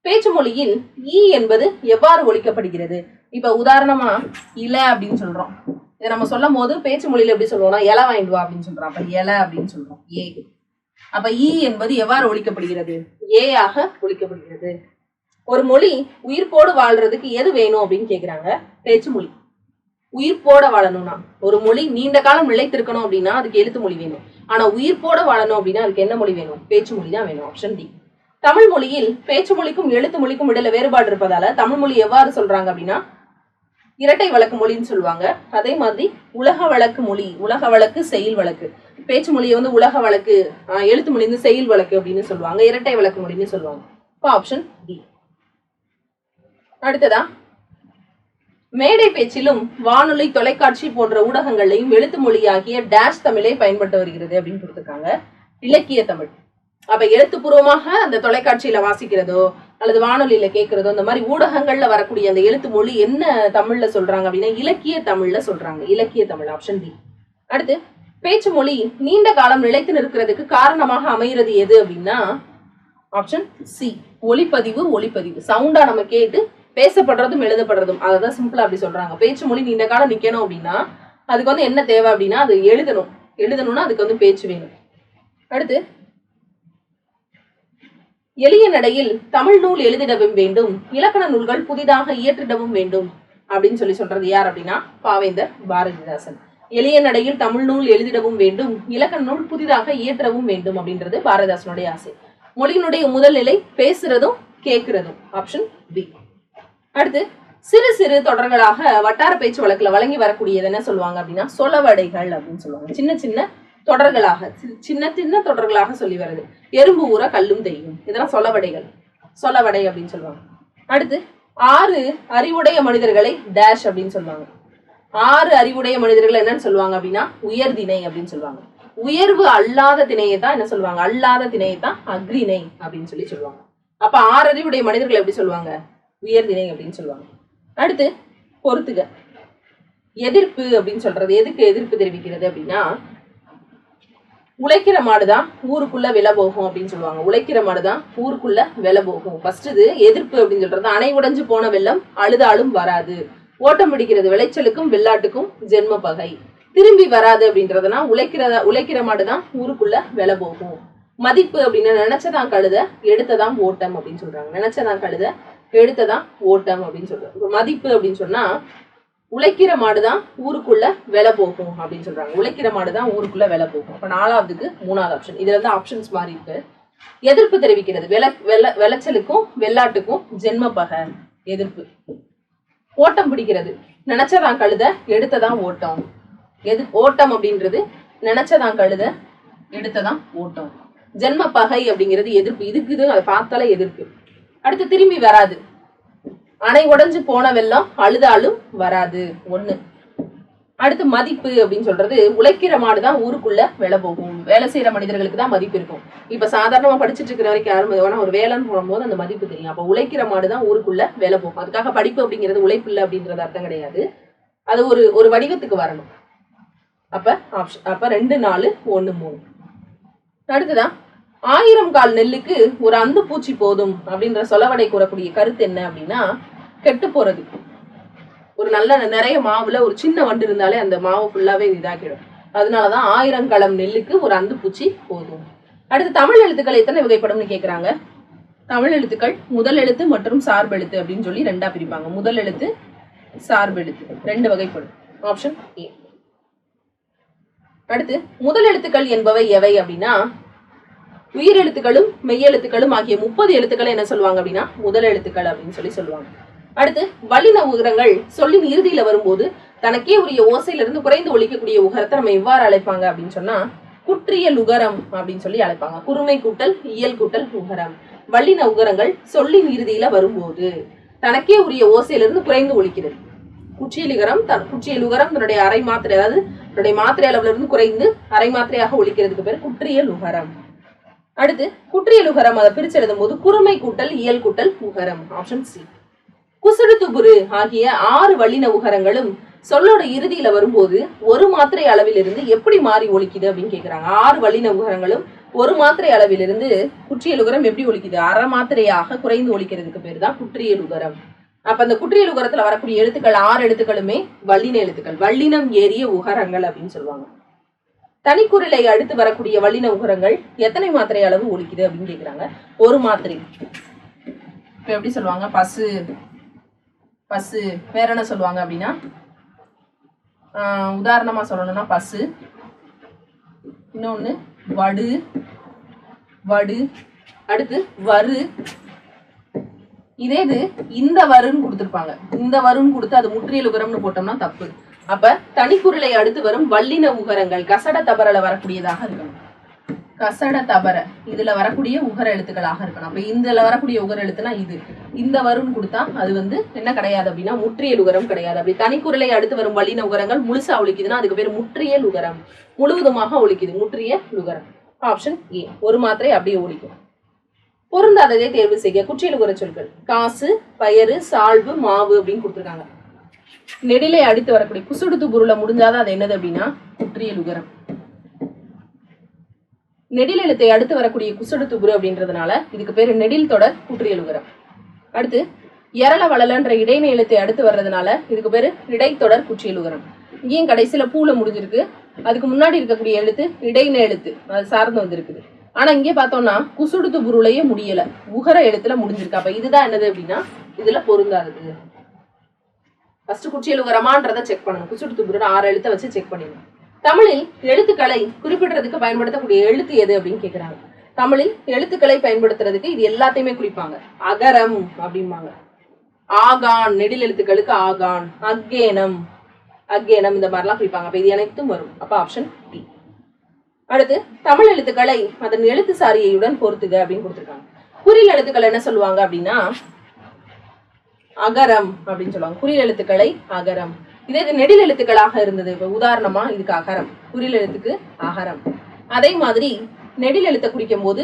Speaker 1: பேச்சு மொழியில் ஈ என்பது எவ்வாறு ஒலிக்கப்படுகிறது? இப்ப உதாரணமா இல அப்படின்னு சொல்றோம், இதை நம்ம சொல்லும் போது பேச்சு மொழியில எப்படி சொல்லுவோம்னா இலை வாங்கிட்டு வா அப்படின்னு சொல்றோம். அப்ப இலை அப்படின்னு சொல்றோம் ஏ. அப்ப ஈ என்பது எவ்வாறு ஒலிக்கப்படுகிறது? ஏ ஆக ஒலிக்கப்படுகிறது. ஒரு மொழி உயிர்ப்போடு வாழ்றதுக்கு எது வேணும் அப்படின்னு கேக்குறாங்க, பேச்சு மொழி. உயிர்ப்போட வாழணும்னா ஒரு மொழி நீண்ட காலம் நிலைத்திருக்கணும் அப்படின்னா அதுக்கு எழுத்து மொழி வேணும். ஆனா உயிர்ப்போட வாழணும் அப்படின்னா அதுக்கு என்ன மொழி வேணும்? பேச்சு மொழி தான் வேணும். Option D. தமிழ் மொழியில் பேச்சு மொழிக்கும் எழுத்து மொழிக்கும் இடையில வேறுபாடு இருப்பதால தமிழ் மொழி எவ்வாறு சொல்றாங்க அப்படின்னா இரட்டை வழக்கு மொழின்னு சொல்லுவாங்க. அதே மாதிரி உலக வழக்கு மொழி, உலக வழக்கு செயல் வழக்கு. பேச்சு மொழியை வந்து உலக வழக்கு, எழுத்து மொழி வந்து செயல் வழக்கு அப்படின்னு சொல்லுவாங்க, இரட்டை வழக்கு மொழின்னு சொல்லுவாங்க. இப்போ ஆப்ஷன் டி. அடுத்ததா மேடை பேச்சிலும் வானொலி தொலைக்காட்சி போன்ற ஊடகங்களையும் எழுத்து மொழியாகிய டேஷ் தமிழை பயன்பட்டு வருகிறது அப்படின்னு கொடுத்துருக்காங்க, இலக்கிய தமிழ். அப்ப எழுத்துப்பூர்வமாக அந்த தொலைக்காட்சியில வாசிக்கிறதோ அல்லது வானொலியில கேட்கிறதோ இந்த மாதிரி ஊடகங்கள்ல வரக்கூடிய அந்த எழுத்து மொழி என்ன தமிழ்ல சொல்றாங்க அப்படின்னா இலக்கிய தமிழ்ல சொல்றாங்க, இலக்கிய தமிழ். Option D. அடுத்து பேச்சு மொழி நீண்ட காலம் நிலைத்து நிற்கிறதுக்கு காரணமாக அமைகிறது எது அப்படின்னா ஆப்ஷன் சி, ஒலிப்பதிவு. ஒலிப்பதிவு சவுண்டா நம்ம கேட்டு பேசப்படுறதும் எழுதப்படுறதும், அதான் சிம்பிளா அப்படி சொல்றாங்க. பேச்சு மொழி நீண்ட காலம் நிக்கணும் அப்படின்னா அதுக்கு வந்து என்ன தேவை அப்படின்னா அது எழுதணும்னா அதுக்கு வந்து பேச்சு வேணும். அடுத்து எளிய நடையில் தமிழ் நூல் எழுதிடவும் வேண்டும், இலக்கண நூல்கள் புதிதாக இயற்றிடவும் வேண்டும் அப்படின்னு சொல்றது யார் அப்படின்னா பாவேந்தர் பாரதிதாசன். எளிய நடையில் தமிழ் நூல் எழுதிடவும் வேண்டும், இலக்கண நூல் புதிதாக இயற்றவும் வேண்டும் அப்படின்றது பாரதிதாசனுடைய ஆசை. மொழியினுடைய முதல் நிலை பேசுறதும் கேட்கிறதும். Option B. அடுத்து சிறு சிறு தொடர்களாக வட்டார பேச்சு வழக்குல வழங்கி வரக்கூடியது என்ன சொல்லுவாங்க அப்படின்னா சொலவடைகள் அப்படின்னு சொல்லுவாங்க. சின்ன சின்ன தொடர்களாக, சின்ன சின்ன தொடர்களாக சொல்லி வருது. எறும்பு ஊற கல்லும் தெரியும், இதெல்லாம் சொலவடைகள், சொலவடை அப்படின்னு சொல்லுவாங்க. அடுத்து 6 அறிவுடைய மனிதர்களை டேஷ் அப்படின்னு சொல்லுவாங்க. 6 அறிவுடைய மனிதர்கள் என்னன்னு சொல்லுவாங்க அப்படின்னா உயர்திணை அப்படின்னு சொல்லுவாங்க. உயர்வு அல்லாத திணையை தான் என்ன சொல்லுவாங்க, அல்லாத திணையை தான் அக்ரிணை அப்படின்னு சொல்லுவாங்க. அப்ப 6 அறிவுடைய மனிதர்கள் எப்படி சொல்லுவாங்க, உயர்திணை அப்படின்னு சொல்லுவாங்க. அடுத்து பொறுத்துக. எதிர்ப்பு அப்படின்னு சொல்றது எதுக்கு எதிர்ப்பு தெரிவிக்கிறது அப்படின்னா உழைக்கிற மாடுதான் ஊருக்குள்ள விலை போகும் அப்படின்னு சொல்லுவாங்க. உழைக்கிற மாடுதான் ஊருக்குள்ள விலை போகும். ஃபர்ஸ்ட் இது எதிர்ப்பு அப்படின்னு சொல்றது அணை உடைஞ்சு போன வெள்ளம் அழுதாலும் வராது, ஓட்டம் பிடிக்கிறது விளைச்சலுக்கும் வெள்ளாட்டுக்கும் ஜென்ம பகை. திரும்பி வராது அப்படின்றதுனா உழைக்கிற மாடுதான் ஊருக்குள்ள விலை போகும். மதிப்பு அப்படின்னா நினைச்சதான் கழுத எடுத்ததான் ஓட்டம் அப்படின்னு சொல்றாங்க. நினைச்சதான் கழுத எடுத்ததான் ஓட்டம் அப்படின்னு சொல்றாங்க. மதிப்பு அப்படின்னு சொன்னா உழைக்கிற மாடுதான் ஊருக்குள்ள விலை போகும் அப்படின்னு சொல்றாங்க. உழைக்கிற மாடுதான் ஊருக்குள்ள விலை போகும். அப்ப 4வதுக்கு 3வது ஆப்ஷன். இதுல இருந்து ஆப்ஷன்ஸ் மாறி இருக்கு. எதிர்ப்பு தெரிவிக்கிறது விளைச்சலுக்கும் வெள்ளாட்டுக்கும் ஜென்ம பகை எதிர்ப்பு. ஓட்டம் பிடிக்கிறது நினைச்சதான் கழுத எடுத்ததான் ஓட்டம். ஓட்டம் அப்படின்றது நினைச்சதான் கழுத எடுத்ததான் ஓட்டம். ஜென்ம பகை அப்படிங்கிறது எதிர்ப்பு. இதுக்கு அதை பார்த்தாலே எதிர்ப்பு. அடுத்து திரும்பி வராது, அணை உடைஞ்சு போன வெள்ளம் அழுதாலும் வராது 1. அடுத்து மதிப்பு அப்படின்னு சொல்றது உழைக்கிற மாடுதான் ஊருக்குள்ள விலை போகும். வேலை செய்யற மனிதர்களுக்கு தான் மதிப்பு இருக்கும். இப்ப சாதாரணமா படிச்சுட்டு இருக்கிற வரைக்கும் யாரும் ஒரு வேலைன்னு போகும்போது அந்த மதிப்பு தெரியும். அப்ப உழைக்கிற மாடுதான் ஊருக்குள்ள விலை போகும். அதுக்காக படிப்பு அப்படிங்கிறது உழைப்பு இல்லை அப்படின்றது அர்த்தம் கிடையாது. அது ஒரு வடிவத்துக்கு வரணும். அப்ப 2, 4, 1, 3. அடுத்துதான் 1000 கால் நெல்லுக்கு ஒரு அந்து பூச்சி போதும் அப்படின்ற சொலவடை கூறக்கூடிய கருத்து என்ன அப்படின்னா, கெட்டு போறது. ஒரு நல்ல நிறைய மாவுல ஒரு சின்ன வண்டு இருந்தாலே அந்த மாவு ஃபுல்லாவே இதாக்கிடும். அதனாலதான் 1000 களம் நெல்லுக்கு ஒரு அந்து பூச்சி போதும். அடுத்து தமிழ் எழுத்துக்கள் எத்தனை வகைப்படும்னு கேக்குறாங்க. தமிழ் எழுத்துக்கள் முதல் எழுத்து மற்றும் சார்பெழுத்து அப்படின்னு சொல்லி 2ஆ பிரிப்பாங்க. முதல் எழுத்து, சார்பெழுத்து 2 வகைப்படும். Option A. அடுத்து முதல் எழுத்துக்கள் என்பவை எவை அப்படின்னா, உயிரெழுத்துக்களும் மெய்யெழுத்துக்களும் ஆகிய 30 எழுத்துக்களை என்ன சொல்லுவாங்க அப்படின்னா முதல் எழுத்துக்கள் அப்படின்னு சொல்லி சொல்லுவாங்க. அடுத்து வல்லின உகரங்கள் சொல்லின் இறுதியில வரும்போது தனக்கே உரிய ஓசையிலிருந்து குறைந்து ஒழிக்கக்கூடிய உகரத்தை நம்ம எவ்வாறு அழைப்பாங்க அப்படின்னு சொன்னா குற்றியல் உகரம் அப்படின்னு சொல்லி அழைப்பாங்க. குறுமை கூட்டல் இயல் கூட்டல் உகரம். வல்லின உகரங்கள் சொல்லின் இறுதியில வரும்போது தனக்கே உரிய ஓசையிலிருந்து குறைந்து ஒழிக்கிறது. குற்றியல் உகரம் தன்னுடைய அரை மாத்திரை, அதாவது தன்னுடைய மாத்திரை அளவுல இருந்து குறைந்து அரை மாத்திரையாக ஒழிக்கிறதுக்கு பேர் குற்றியல் உகரம். அடுத்து குற்றியல் உகரம் அதை பிரிச்சு எழுதும் போது குறுமை கூட்டல் இயல் கூட்டல் உகரம். Option C. குசுடு துபுரு ஆகிய 6 வல்லின உகரங்களும் சொல்லோட இறுதியில வரும்போது ஒரு மாத்திரை அளவிலிருந்து எப்படி மாறி ஒழிக்குது அப்படின்னு கேக்குறாங்க. 6 வல்லின உகரங்களும் ஒரு மாத்திரை அளவிலிருந்து குற்றியல் உகரம் எப்படி ஒழிக்குது, அரை மாத்திரையாக குறைந்து ஒழிக்கிறதுக்கு பேர் தான் குற்றியல் உகரம். அப்ப அந்த குற்றியல் உகரத்துல வரக்கூடிய எழுத்துக்கள் 6 எழுத்துக்களுமே வல்லின எழுத்துக்கள், வல்லினம் ஏறிய உகரங்கள் அப்படின்னு சொல்லுவாங்க. தனிக்குறிலை அடுத்து வரக்கூடிய வல்லின உகரங்கள் எத்தனை மாத்திரை அளவு ஒழிக்குது அப்படின்னு கேக்குறாங்க. ஒரு மாத்திரை. இப்ப எப்படி சொல்லுவாங்க, பசு, பசு. வேற என்ன சொல்லுவாங்க அப்படின்னா, உதாரணமா சொல்லணும்னா பசு, இன்னொன்னு வடு, வடு, அடுத்து வரு. இதே இது இந்த வருன்னு கொடுத்துருப்பாங்க. இந்த வருன்னு கொடுத்து அது முற்றியல் உகரம்னு போட்டோம்னா தப்பு. அப்ப தனிக்குறிலை அடுத்து வரும் வல்லின உகரங்கள் கசட தபரல வரக்கூடியதாக இருக்கணும். கசட தபர இதுல வரக்கூடிய உகர எழுத்துக்களாக இருக்கணும். அப்ப இதுல வரக்கூடிய உகர எழுத்துனா இது இந்த வருன்னு கொடுத்தா அது என்ன கிடையாது அப்படின்னா முற்றியல் உகரம் கிடையாது. அப்படி தனிக்குறிலை அடுத்து வரும் வல்லின உகரங்கள் முழுசா ஒழிக்குதுன்னா அதுக்கு பேர் முற்றியல் உகரம். முழுவதுமாக ஒழிக்குது, முற்றியல் உகரம். Option A. ஒரு மாத்திரை அப்படியே ஒழிக்கும். பொருந்தாததை தேர்வு செய்ய. குற்றியல் உகர சொற்கள் காசு, பயறு, சால்வு, மாவு அப்படின்னு கொடுத்துருக்காங்க. நெடிலை அடுத்து வரக்கூடிய குசுடு துபுருல முடிஞ்சாதான் அது என்னது அப்படின்னா குற்றியல் உகரம். நெடில் எழுத்தை அடுத்து வரக்கூடிய குசுடு துபுரு அப்படின்றதுனால இதுக்கு பேரு நெடில் தொடர் குற்றியல் உகரம். அடுத்து எரள வளலன்ற இடைநிலை எழுத்தை அடுத்து வர்றதுனால இதுக்கு பேரு இடைத்தொடர் குற்றியல் உகரம். இங்கேயும் கடைசியில பூல முடிஞ்சிருக்கு. அதுக்கு முன்னாடி இருக்கக்கூடிய எழுத்து இடைநிலை எழுத்து, அது சார்ந்து வந்திருக்குது. ஆனா இங்கே பார்த்தோம்னா குசுடு துபுருளையே முடியல, உகர எழுத்துல முடிஞ்சிருக்கு. அப்ப இதுதான் என்னது அப்படின்னா இதுல பொருந்தாதது. ஃபர்ஸ்ட் குற்றியல் உகரமான்றதை செக் பண்ணணும். குசுடு துபுரு 6 எழுத்தை வச்சு செக் பண்ணிடணும். தமிழில் எழுத்துக்களை குறிப்பிடுறதுக்கு பயன்படுத்தக்கூடிய எழுத்து எது அப்படின்னு கேக்குறாங்க. தமிழில் எழுத்துக்களை பயன்படுத்துறதுக்கு இது எல்லாத்தையுமே குறிப்பாங்க. அகரம் அப்படிம்பாங்க. ஆகான், நெடில் எழுத்துக்களுக்கு ஆகான். அக்கேனம், அக்கேனம், இந்த மாதிரிலாம் குறிப்பாங்க. அப்ப இது அனைத்தும் வரும். அப்ப ஆப்ஷன் டி. அடுத்து தமிழ் எழுத்துக்களை அதன் எழுத்து சாரியுடன் பொறுத்துக அப்படின்னு கொடுத்துருக்காங்க. குறில் எழுத்துக்கள் என்ன சொல்லுவாங்க அப்படின்னா அகரம் அப்படின்னு சொல்லுவாங்க. குறில் எழுத்துக்களை அகரம். இதே இது நெடில் எழுத்துக்களாக இருந்தது. இப்ப உதாரணமா இதுக்கு அகரம், குறில் எழுத்துக்கு அகரம். அதே மாதிரி நெடில் எழுத்தை குறிக்கும் போது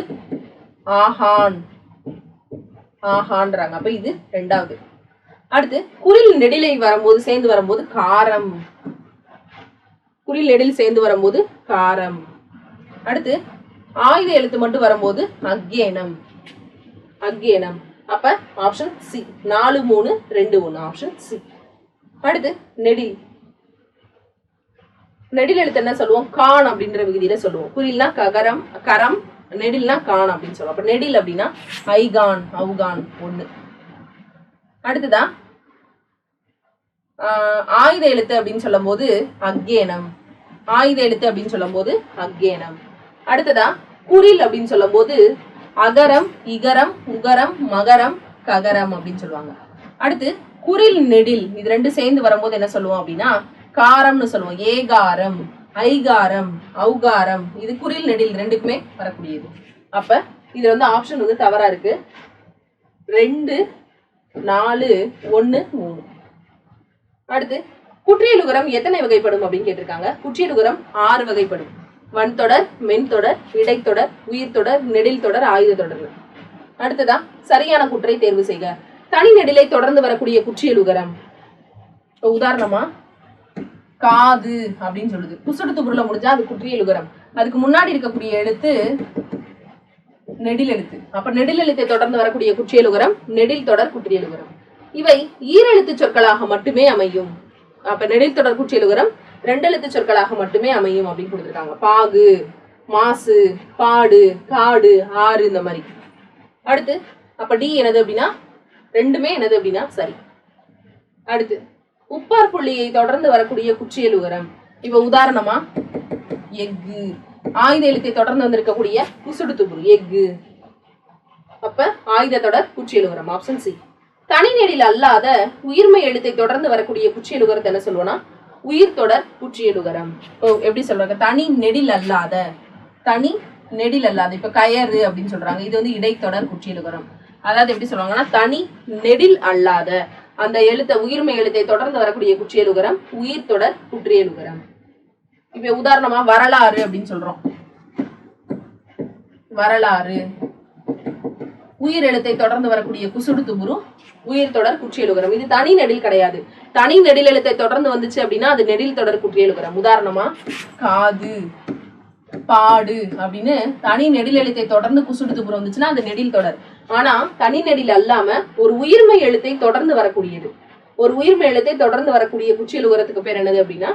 Speaker 1: ஆஹான், ஆஹான்றாங்க. அப்ப இது 2வது. அடுத்து குறில் நெடிலை வரும்போது சேர்ந்து வரும்போது காரம், குறில் நெடில் சேர்ந்து வரும்போது காரம். அடுத்து ஆயுத எழுத்து மட்டும் வரும்போது அக்கேனம், அக்கேனம். அப்ப ஆப்ஷன் சி. 4, 3, 2, 1. Option C. அடுத்து நெடில். நெடில் எழுத்து என்ன சொல்லுவோம், கான் அப்படின்ற விகுதியில சொல்லுவோம். குறில்னா ககரம், கரம், நெடில்னா கான் அப்படின்னு சொல்லுவோம். அப்ப நெடில் அப்படின்னா ஐகான், அவுகான் 1. அடுத்துதான் ஆயுத எழுத்து அப்படின்னு சொல்லும் போது அக்கேனம், ஆயுத எழுத்து அப்படின்னு சொல்லும் போது அக்கேனம். அடுத்ததா குறில் அப்படின்னு சொல்லும் போது அகரம், இகரம், உகரம், மகரம், ககரம் அப்படின்னு சொல்லுவாங்க. அடுத்து குறில் நெடில் இது 2 சேர்ந்து வரும்போது என்ன சொல்லுவோம் அப்படின்னா காரம்னு சொல்லுவோம். ஏகாரம், ஐகாரம், ஔகாரம். இது குறில் நெடில் 2க்குமே வரக்கூடியது. அப்ப இதுல ஆப்ஷன் தவறா இருக்கு. 2, 4, 1, 3. அடுத்து குற்றியல் உகரம் எத்தனை வகைப்படும் அப்படின்னு கேட்டிருக்காங்க. குற்றியல் உகரம் 6 வகைப்படும். வன்தொடர், மென்தொடர், இடைத்தொடர், உயிர்த்தொடர், நெடில் தொடர், ஆயுத தொடர். அடுத்ததா சரியான குற்றை தேர்வு செய்க. தனி நெடிலை தொடர்ந்து வரக்கூடிய குற்றியல் உகரம். உதாரணமா காது அப்படின்னு சொல்லுது. குசுடு துபுருல முடிஞ்சா அது குற்றியல் உகரம். அதுக்கு முன்னாடி இருக்கக்கூடிய எழுத்து நெடில் எழுத்து. அப்ப நெடில் எழுத்தை தொடர்ந்து வரக்கூடிய குற்றியலுகரம் நெடில் தொடர் குற்றியலுகரம். இவை ஈரெழுத்து சொற்களாக மட்டுமே அமையும். அப்ப நெடில் தொடர் குற்றியலுகரம் 2 எழுத்து சொற்களாக மட்டுமே அமையும் அப்படின்னு கொடுத்துருக்காங்க. பாகு, மாசு, பாடு, காடு, ஆறு, இந்த மாதிரி. அடுத்து அப்ப டி என்னது அப்படின்னா ரெண்டுமே என்னது அப்படின்னா சரி. அடுத்து உப்பார் புள்ளியை தொடர்ந்து வரக்கூடிய குற்றியலுகரம். இப்ப உதாரணமா எஃகு, ஆயுத எழுத்தை தொடர்ந்து வந்திருக்கக்கூடிய குசுடுத்துபுரு எஃகு. அப்ப ஆயுத தொடர் குற்றியலுகரம் ஆப்ஷன் சி. தனி நெடில் அல்லாத உயிர்மை எழுத்தை தொடர்ந்து வரக்கூடிய குற்றியலுகரத்தை என்ன சொல்லுவோம்னா உயிர் தொடர் குற்றியலுகரம். இப்போ எப்படி சொல்றாங்க, தனி நெடில் அல்லாத, தனி நெடில் அல்லாத. இப்ப கயறு அப்படின்னு சொல்றாங்க, இது வந்து இடைத்தொடர் குற்றியலுகரம். அதாவது எப்படி சொல்லுவாங்கன்னா தனி நெடில் அல்லாத அந்த எழுத்தை உயிர்மை எழுத்தை தொடர்ந்து வரக்கூடிய குற்றியலுகரம் உயிர் தொடர் குற்றியலுகரம். இப்ப உதாரணமா வரலாறு அப்படின்னு சொல்றோம். வரலாறு உயிர் எழுத்தை தொடர்ந்து வரக்கூடிய குசுடுத்துபுரு உயிர் தொடர் குற்றியலுகரம். இது தனி நெடில் கிடையாது. தனி நெடில் எழுத்தை தொடர்ந்து வந்துச்சு அப்படின்னா அது நெடில் தொடர் குற்றியலுகரம். உதாரணமா காது, பாடு அப்படின்னு தனி நெடில் எழுத்தை தொடர்ந்து குசுடுத்துபுரு வந்துச்சுன்னா அது நெடில் தொடர். ஆனா தனி நெடில் அல்லாம ஒரு உயிர்மை எழுத்தை தொடர்ந்து வரக்கூடியது, ஒரு உயிர்மை எழுத்தை தொடர்ந்து வரக்கூடிய குற்றியலுகரத்துக்கு பேர் என்னது அப்படின்னா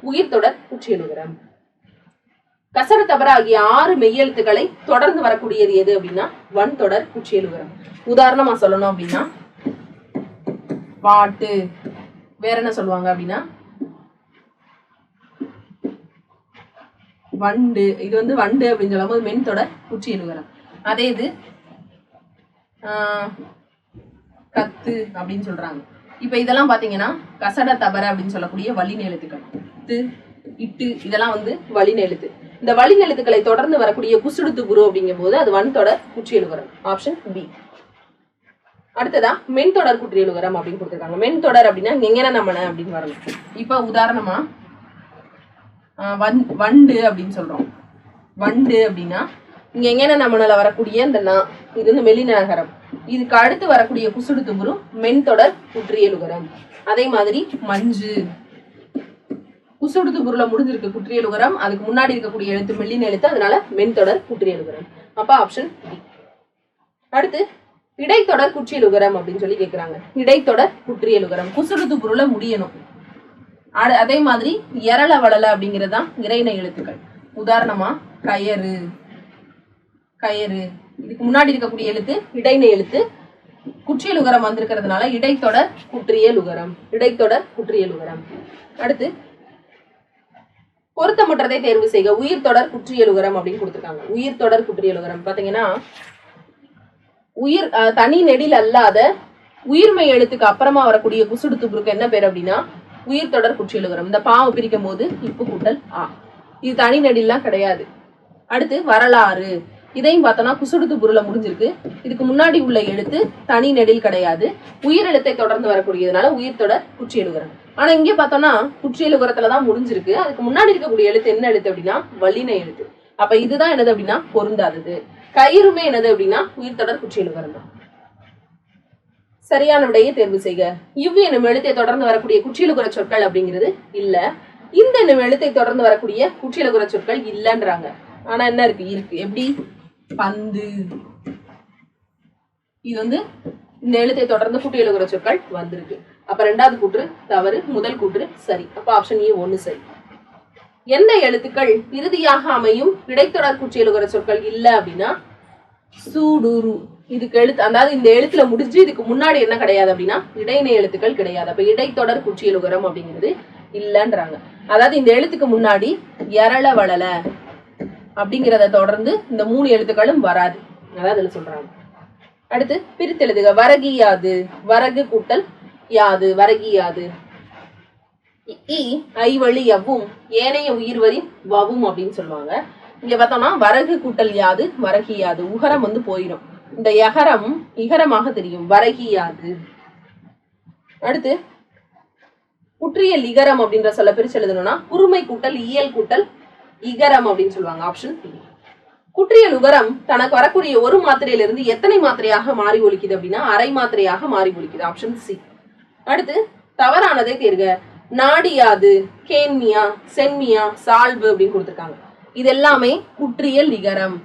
Speaker 1: உயிர் தொடர் குற்றியலுகரம். கசர தபர ஆகிய 6 மெய்யெழுத்துக்களை தொடர்ந்து வரக்கூடியது எது அப்படின்னா வன்தொடர் குற்றியலுகரம். உதாரணமா சொல்லணும் அப்படின்னா பாட்டு, வேற என்ன சொல்லுவாங்க அப்படின்னா வண்டு. இது வந்து வண்டு அப்படின்னு சொல்லும் போது மென் தொடர் குற்றியலுகரம். அதே இது கத்து அப்படின்னு சொல்றாங்க. இப்ப இதெல்லாம் பாத்தீங்கன்னா கசட தபர அப்படின்னு சொல்லக்கூடிய வல்லின எழுத்துக்கள். து, இட்டு இதெல்லாம் வந்து வல்லின எழுத்து. இந்த வல்லின எழுத்துக்களை தொடர்ந்து வரக்கூடிய குசுடுத்துபுரு அப்படிங்கும் போது அது வன்தொடர் குற்றியலுகரம் ஆப்ஷன் பி. அடுத்ததா மென்தொடர் குற்றியலுகரம் அப்படின்னு கொடுத்துருக்காங்க. மென்தொடர் அப்படின்னா எங்கன நம்மன அப்படின்னு வரணும். இப்ப உதாரணமா வண்டு அப்படின்னு சொல்றோம். வண்டு அப்படின்னா இங்க எங்கன நம்மனால வரக்கூடிய இந்த இது வந்து மெல்லினகரம். இதுக்கு அடுத்து வரக்கூடிய குசுடுத்துபுரு மென்தொடர் குற்றியலுகரம். அதே மாதிரி மஞ்சு குசுடுத்துபுருல முடிஞ்சிருக்கு குற்றியலுகரம், அதுக்கு முன்னாடி இருக்கக்கூடிய எழுத்து மெல்லின எழுத்து, அதனால மென்தொடர் குற்றியலுகரம். அப்ப ஆப்ஷன் டி. அடுத்து இடைத்தொடர் குற்றியலுகரம் அப்படின்னு சொல்லி கேட்கிறாங்க. இடைத்தொடர் குற்றியலுகரம் குசுடுத்துபுருல முடியணும். அதே மாதிரி எரள வளல அப்படிங்கிறது தான் இறைனை எழுத்துக்கள். உதாரணமா கயறு, கயறு இதுக்கு முன்னாடி இருக்கக்கூடிய எழுத்து இடைனை எழுத்து, குற்றியலுகரம் வந்திருக்கிறதுனால இடைத்தொடர் குற்றியலுகரம், இடைத்தொடர் குற்றியலுகரம். அடுத்து பொருத்தமற்றதை தேர்வு செய்க. உயிர் தொடர் குற்றியலுகரம் அப்படின்னு கொடுத்துருக்காங்க. உயிர் தொடர் குற்றியலுகரம் பாத்தீங்கன்னா உயிர் தனி நெடில் அல்லாத உயிர்மை எழுத்துக்கு அப்புறமா வரக்கூடிய குசுடுத்துபுருக்கு என்ன பேர் அப்படின்னா உயிர் தொடர் குற்றியலுகரம். இந்த பாவை பிரிக்கும் போது இப்பு கூட்டல் ஆ, இது தனி நெடில்லாம் கிடையாது. அடுத்து வரலாறு, இதையும் பார்த்தோம்னா குசுடுத்துபுருல முடிஞ்சிருக்கு. இதுக்கு முன்னாடி உள்ள எழுத்து தனி நெடில் கிடையாது, உயிர் எழுத்தை தொடர்ந்து வரக்கூடியதுனால உயிர் தொடர் குற்றியலுகரம். ஆனா இங்கே பார்த்தோம்னா குற்றியலுகரத்துலதான் முடிஞ்சிருக்கு. அதுக்கு முன்னாடி இருக்கக்கூடிய எழுத்து என்ன எழுத்து அப்படின்னா வல்லின எழுத்து. அப்ப இதுதான் என்னது அப்படின்னா பொருந்தாதது. கயிறுமே என்னது அப்படின்னா உயிர் தொடர் குற்றியலுகரம் தான். சரியான விடையை தேர்வு செய்க. இவ் எனும் எழுத்தை தொடர்ந்து வரக்கூடிய குற்றியலுகர சொற்கள் அப்படிங்கிறது இல்ல. இந்த எனும் எழுத்தை தொடர்ந்து வரக்கூடிய குற்றியலுகர சொற்கள் இல்லைன்றாங்க. ஆனா என்ன இருக்கு, இருக்கு. எப்படி பந்து, இது வந்து இந்த எழுத்தை தொடர்ந்து குற்றியலுகர சொற்கள் வந்திருக்கு. அப்ப 2வது கூற்று தவறு, முதல் கூற்று சரி. அப்ப ஆப்ஷன் ஏ 1 சரி. எந்த எழுத்துக்கள் இறுதியாக அமையும் இடைத்தொடர் குற்றியலுகர சொற்கள் இல்ல அப்படின்னா சூடுரு. இதுக்கு எழுத்து, அதாவது இந்த எழுத்துல முடிஞ்சு இதுக்கு முன்னாடி என்ன கிடையாது அப்படின்னா இடைநிலை எழுத்துக்கள் கிடையாது. அப்ப இடைத்தொடர் குற்றியலுகரம் அப்படிங்கிறது இல்லைன்றாங்க. அதாவது இந்த எழுத்துக்கு முன்னாடி எரள வளல அப்படிங்கிறத தொடர்ந்து இந்த 3 எழுத்துக்களும் வராது, அதான் அதுல சொல்றாங்க. அடுத்து பிரித்தெழுதுக. வரகியாது, வரகு கூட்டல் யாது, வரகியாது. ஐ வழி யவ்வும் ஏனைய உயிர்வரின் வவும் அப்படின்னு சொல்லுவாங்க. இங்க பார்த்தோம்னா வரகு கூட்டல் யாது வரகியாது, உகரம் வந்து போயிடும். இந்த யகரம் இகரமாக தெரியும், வரகியாது. அடுத்து குற்றியல் இகரம் அப்படின்ற சொல்ல பிரிச்சு எழுதணும்னா குறுமை கூட்டல் இயல் கூட்டல் இகரம் அப்படின்னு சொல்லுவாங்க. Option B. குற்றியல் உகரம் தனக்கு வரக்கூடிய ஒரு மாத்திரையிலிருந்து எத்தனை மாத்திரையாக மாறி ஒலிக்குது அப்படின்னா அரை மாத்திரையாக மாறி ஒலிக்குது. Option C. அடுத்து தவறானதை தேர்க. நாடியாது, கேன்மியா, சென்மியா, சால்பு அப்படின்னு கொடுத்துருக்காங்க. இது எல்லாமே குற்றியல் இகரம்.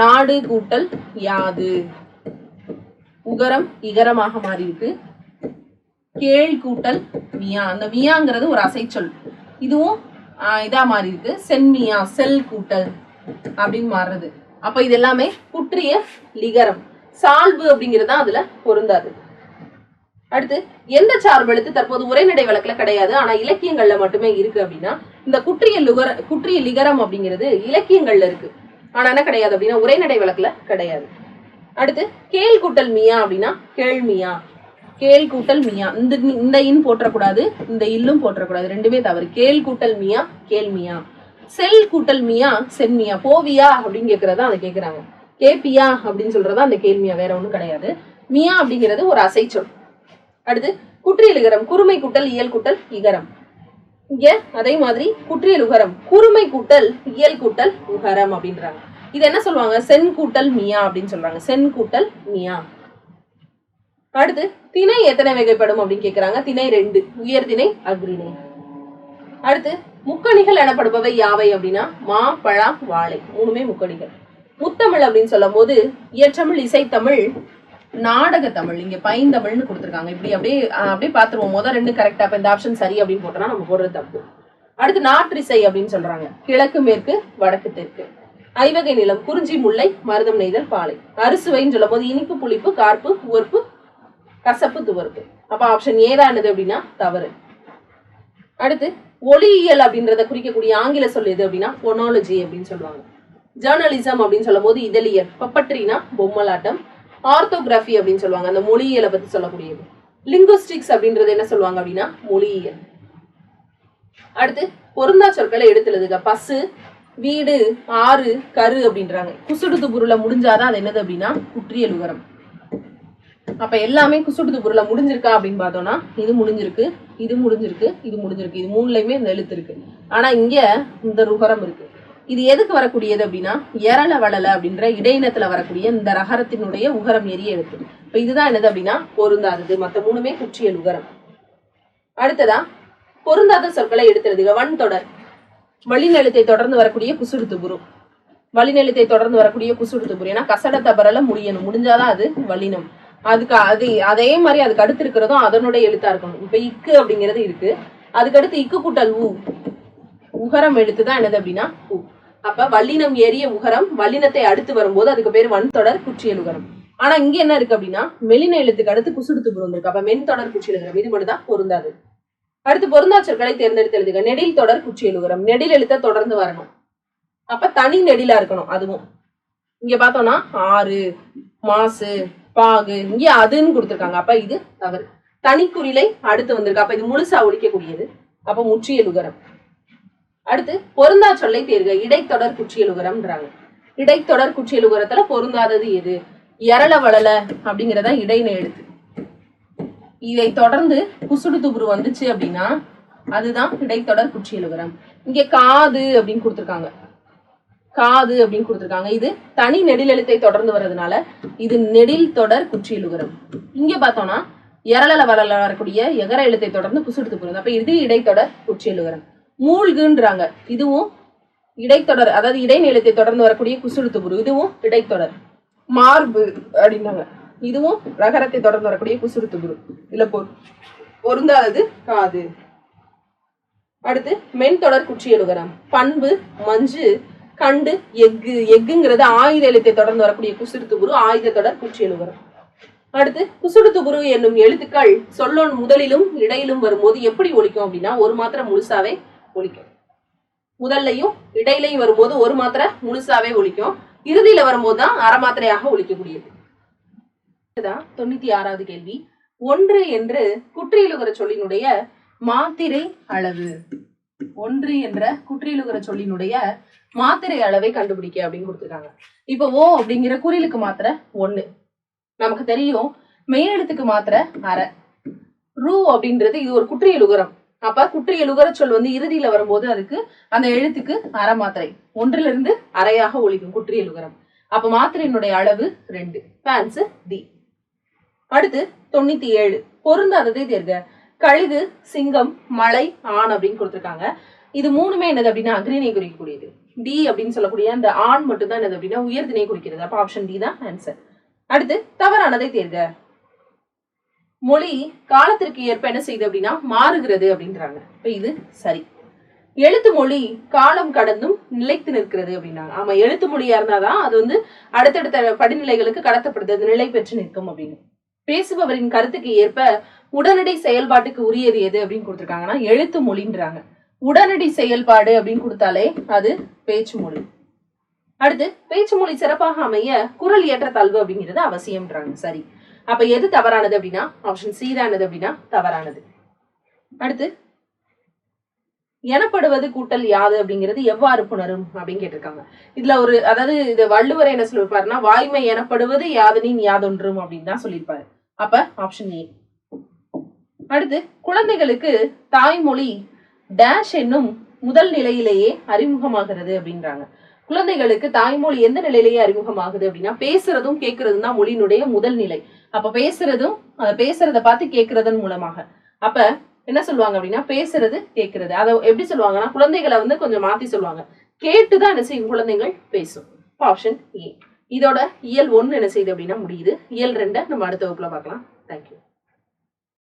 Speaker 1: நாடு கூட்டல் யாது, உகரம் இகரமாக மாறி இருக்கு. கேள் கூட்டல் மியா, அந்த மியாங்கிறது ஒரு அசைச்சொல், இதுவும் இதா மாறி இருக்கு. சென்மியா, செல் கூட்டல் அப்படின்னு மாறுறது. அப்ப இது எல்லாமே குற்றிய லிகரம். சால்பு அப்படிங்கிறது அதுல பொருந்தாது. அடுத்து, எந்த சார்பு எழுத்து தற்போது உரைநடை வழக்குல கிடையாது ஆனா இலக்கியங்கள்ல மட்டுமே இருக்கு அப்படின்னா, இந்த குற்றிய லிகரம் அப்படிங்கிறது இலக்கியங்கள்ல இருக்கு ஆனா என்ன கிடையாது அப்படின்னா உரைநடை வழக்குல கிடையாது. அடுத்து, கேள் கூட்டல் மியா அப்படின்னா கேள்மியா, கேள் கூட்டல் மியா. இந்த இன் போற்றக்கூடாது, இந்த இல்லும் போற்றக்கூடாது, ரெண்டுமே தவறு. கேள் கூட்டல் மியா கேள்மியா. செல் கூட்டல் மியா சென்மியா. போவியா அப்படின்னு கேட்கறதா அதை கேட்கிறாங்க. கேப்பியா அப்படின்னு சொல்றதா அந்த கேள்மியா, வேற ஒண்ணும் கிடையாது. மியா அப்படிங்கிறது ஒரு அசைச்சொல். அடுத்து, குற்றியல் இகரம். குறுமை கூட்டல் இயல் கூட்டல் இகரம். இங்க அதே மாதிரி குற்றியல் உகரம். குறுமை கூட்டல் இயல் கூட்டல் உகரம் அப்படின்றாங்க. இது என்ன சொல்லுவாங்க? சென் கூட்டல் மியா அப்படின்னு சொல்றாங்க. சென் கூட்டல் மியா. அடுத்து, திணை எத்தனை வகைப்படும் அப்படின்னு கேட்கிறாங்க. திணை 2, உயர்திணை அக்ரிணை. அடுத்து, முக்கணிகள் எனப்படுபவை யாவை அப்படின்னா மா, பழா, வாழை, மூணுமே முக்கணிகள். முத்தமிழ் அப்படின்னு சொல்லும் போது இயற்றமிழ், இசைத்தமிழ், நாடக தமிழ். இங்க பைந்தமிழ்னு கொடுத்துருக்காங்க. இப்படி அப்படியே பாத்துருவோம். முதல் 2 கரெக்டா, இப்ப இந்த ஆப்ஷன் சரி அப்படின்னு போட்டோம்னா நம்ம போடுறது தப்பு. அடுத்து, நாற்றிசை அப்படின்னு சொல்றாங்க. கிழக்கு மேற்கு, வடக்கு தெற்கு. ஐவகை நிலம். குறிஞ்சி, முல்லை, மருதம், நெய்தல், பாலை. அறுசுவைன்னு சொல்லும் போது இனிப்பு, புளிப்பு, கார்ப்பு, உவர்ப்பு, கசப்பு, துவர்ப்பு. அப்ப ஆப்ஷன் ஏதானது அப்படின்னா தவறு. அடுத்து, ஒளியியல் அப்படின்றத குறிக்கக்கூடிய ஆங்கில சொல் எது அப்படின்னா பொனாலஜி அப்படின்னு சொல்லுவாங்க. ஜேர்னலிசம் அப்படின்னு சொல்லும் போது இதழியல். பப்பட்ரினா பொம்மலாட்டம். ஆர்த்தோகிராஃபி அப்படின்னு சொல்லுவாங்க, அந்த மொழியியலை பத்தி சொல்லக்கூடியது. லிங்குஸ்டிக்ஸ் அப்படின்றது என்ன சொல்லுவாங்க அப்படின்னா மொழியியல். அடுத்து, பொருந்தா சொற்களை எடுத்து எழுதுக. பசு, வீடு, ஆறு, கரு அப்படின்றாங்க. குசுடுது பொருளை முடிஞ்சாதான் அது என்னது அப்படின்னா குற்றியல் உகரம். அப்ப எல்லாமே குசுடுது பொருளை முடிஞ்சிருக்கா அப்படின்னு பார்த்தோம்னா இது முடிஞ்சிருக்கு, இது முடிஞ்சிருக்கு, இது முடிஞ்சிருக்கு. இது மூணுலயுமே இந்த எழுத்து இருக்கு. ஆனா இங்க இந்த ருகரம் இருக்கு. இது எதுக்கு வரக்கூடியது அப்படின்னா எரள வளல அப்படின்ற இடையினத்துல வரக்கூடிய இந்த ரகரத்தினுடைய உகரம் எரிய எழுத்து. இப்ப இதுதான் என்னது அப்படின்னா பொருந்தாதது. மற்ற மூணுமே குற்றியல் உகரம். அடுத்ததா, பொருந்தாத சொற்களை எடுத்துறதுங்க. வன் தொடர். வழிநெழுத்தை தொடர்ந்து வரக்கூடிய குசுடுத்து புரு. வழிநெழுத்தை தொடர்ந்து வரக்கூடிய குசுடுத்து புரு. ஏன்னா கசட தபரல முடியணும், முடிஞ்சாதான் அது வல்லினம். அதே மாதிரி அதுக்கு அடுத்து இருக்கிறதும் அதனுடைய எழுத்தா இருக்கணும். இப்ப இக்கு அப்படிங்கிறது இருக்கு, அதுக்கு அடுத்து இக்கு கூட்டல் ஊ, உகரம் எழுத்துதான் என்னது அப்படின்னா ஊ. அப்ப வல்லினம் ஏறிய உகரம் வல்லினத்தை அடுத்து வரும்போது அதுக்கு பேர் வன் தொடர் குற்றியல் உகரம். ஆனா இங்க என்ன இருக்கு அப்படின்னா மெலின எழுத்துக்கு அடுத்து குசுடுத்து புரு இருக்கு. அப்ப மென் தொடர் குற்றியல் உகரம். இது மட்டும் தான் பொருந்தாது. அடுத்து, பொருந்தா சொற்களை தேர்ந்தெடுத்து எழுதுக. நெடில் தொடர் குற்றியல் உகரம். நெடில் எழுத்த தொடர்ந்து வரணும். அப்ப தனி நெடிலா இருக்கணும். அதுவும் இங்க பார்த்தோம்னா ஆறு, மாசு, பாகு, இங்க அதுன்னு கொடுத்துருக்காங்க. அப்ப இது தவறு. தனிக்குறிலை அடுத்து வந்திருக்கு. அப்ப இது முழுசா ஒழிக்கக்கூடியது. அப்ப முற்றியல் உகரம். அடுத்து, பொருந்தா சொல்லை தேர்க. இடைத்தொடர் குற்றியல் உகரம்ன்றாங்க. இடைத்தொடர் குற்றியல் உகரத்துல பொருந்தாதது எது? எரள வளல அப்படிங்கிறதா இடையின எழுத்து. இதை தொடர்ந்து குசுடு துபுரு வந்துச்சு அப்படின்னா அதுதான் இடைத்தொடர் குற்றியல் உகரம். இங்க காது அப்படின்னு கொடுத்துருக்காங்க. காது அப்படின்னு கொடுத்துருக்காங்க. இது தனி நெடில் எழுத்தை தொடர்ந்து வர்றதுனால இது நெடில் தொடர் குற்றியல் உகரம். இங்க பார்த்தோம்னா எரளல வளல வரக்கூடிய எகர எழுத்தை தொடர்ந்து குசுடுத்து போறது. அப்ப இது இடைத்தொடர் குற்றியல் உகரம். மூழ்குன்றாங்க. இதுவும் இடைத்தொடர், அதாவது இடைநிலத்தை தொடர்ந்து வரக்கூடிய குசுடுத்து புரு. இதுவும் இடைத்தொடர். மார்பு அப்படின்னாங்க. இதுவும் ரகரத்தை தொடர்ந்து வரக்கூடிய குசுடுத்து புரு. இல்ல பொருந்தாதது காது. அடுத்து, மென்தொடர் குற்றியல் உகரம். பண்பு, மஞ்சு, கண்டு, எஃகு. எஃகுங்கிறது ஆயுத எழுத்தை தொடர்ந்து வரக்கூடிய குசுடுத்து புரு. ஆயுத தொடர் குற்றியல் உகரம். அடுத்து, குசுடுத்து புரு என்னும் எழுத்துக்கள் சொல்லோன் முதலிலும் இடையிலும் வரும்போது எப்படி ஒலிக்கும் அப்படின்னா ஒரு மாத்திரை முழுசாவே ஒலிக்கும். முதல்லையும் இடையிலையும் வரும்போது ஒரு மாத்திரை முழுசாவே ஒலிக்கும். இறுதியில வரும்போதுதான் அரை மாத்திரையாக ஒலிக்கக்கூடியது. 96வது கேள்வி. ஒன்று என்று குற்றியலுகர சொல்லினுடைய மாத்திரை அளவு. ஒன்று என்ற குற்றியலுகர சொல்லினுடைய மாத்திரை அளவை கண்டுபிடிக்க அப்படின்னு கொடுத்துருக்காங்க. இப்ப ஓ அப்படிங்கிற குறிலுக்கு மாத்திரை 1 நமக்கு தெரியும். மெய்யெழுத்துக்கு மாத்திரை அரை. ரூ அப்படின்றது இது ஒரு குற்றியலுகரம். அப்ப குற்றியலுகர சொல் இறுதியில வரும்போது அதுக்கு அந்த எழுத்துக்கு அரை மாத்திரை. 1லிருந்து அரையாக ஒலிக்கும் குற்றியலுகரம். அப்ப மாத்திரையினுடைய அளவு 2. Answer D. அடுத்து 97. பொருந்தாததை தேர்க. கழுகு, சிங்கம், மலை, ஆண் அப்படின்னு கொடுத்துருக்காங்க. இது மூணுமே என்னது அப்படின்னா அக்ரிணை குறிக்கக்கூடியது. டி அப்படின்னு சொல்லக்கூடிய அந்த ஆண் மட்டும் தான் என்னது அப்படின்னா உயர்திணை குறிக்கிறது. அப்ப ஆப்ஷன் டி தான் ஆன்சர். அடுத்து தவறானதை தேர்க. மொழி காலத்திற்கு ஏற்ப என்ன செய்யுது அப்படின்னா மாறுகிறது அப்படின்றாங்க. இப்ப இது சரி. எழுத்து மொழி காலம் கடந்தும் நிலைத்து நிற்கிறது அப்படின்னாங்க. ஆமா, எழுத்து மொழியா இருந்தாதான் அது வந்து அடுத்தடுத்த படிநிலைகளுக்கு கடத்தப்படுது, அது நிலை பெற்று நிற்கும் அப்படின்னு. பேசுபவரின் கருத்துக்கு ஏற்ப உடனடி செயல்பாட்டுக்கு உரியது எது அப்படின்னு கொடுத்துருக்காங்கன்னா எழுத்து மொழின்றாங்க. உடனடி செயல்பாடு அப்படின்னு கொடுத்தாலே அது பேச்சு மொழி. அடுத்து பேச்சு மொழி சிறப்பாக அமைய குரல் ஏற்றத்தாழ்வு அப்படிங்கிறது அவசியம்ன்றாங்க. சரி. அப்ப எது தவறானது அப்படின்னா ஆப்ஷன் சி தானது அப்படின்னா தவறானது. அடுத்து எனப்படுவது கூட்டல் யாது அப்படிங்கிறது எவ்வாறு புணரும் அப்படின்னு கேட்டிருக்காங்க. இதுல ஒரு அதாவது இது வள்ளுவர் என்ன சொல்லிருப்பாருன்னா வாய்மை எனப்படுவது யாதனின் யாதொன்றும் அப்படின்னு தான் சொல்லியிருப்பாரு. அப்ப ஆப்ஷன் ஏ. அடுத்து குழந்தைகளுக்கு தாய்மொழி டேஷ் என்னும் முதல் நிலையிலேயே அறிமுகமாகிறது அப்படின்றாங்க. குழந்தைகளுக்கு தாய்மொழி எந்த நிலையிலேயே அறிமுகமாகுது அப்படின்னா பேசுறதும் கேட்கறதும் தான் மொழியினுடைய முதல் நிலை. அப்ப பேசுறதும் பேசுறத பார்த்து கேட்கறதன் மூலமாக. அப்ப என்ன சொல்லுவாங்க அப்படின்னா பேசுறது கேட்கறது. அதை எப்படி சொல்லுவாங்கன்னா குழந்தைகளை வந்து கொஞ்சம் மாத்தி சொல்லுவாங்க. கேட்டுதான் என்ன செய்யும் குழந்தைகள் பேசும். Option A. இதோட இயல் 1 என்ன செய்யுது அப்படின்னா முடியுது. இயல் 2 நம்ம அடுத்த வகுப்புல பார்க்கலாம். தேங்க்யூ.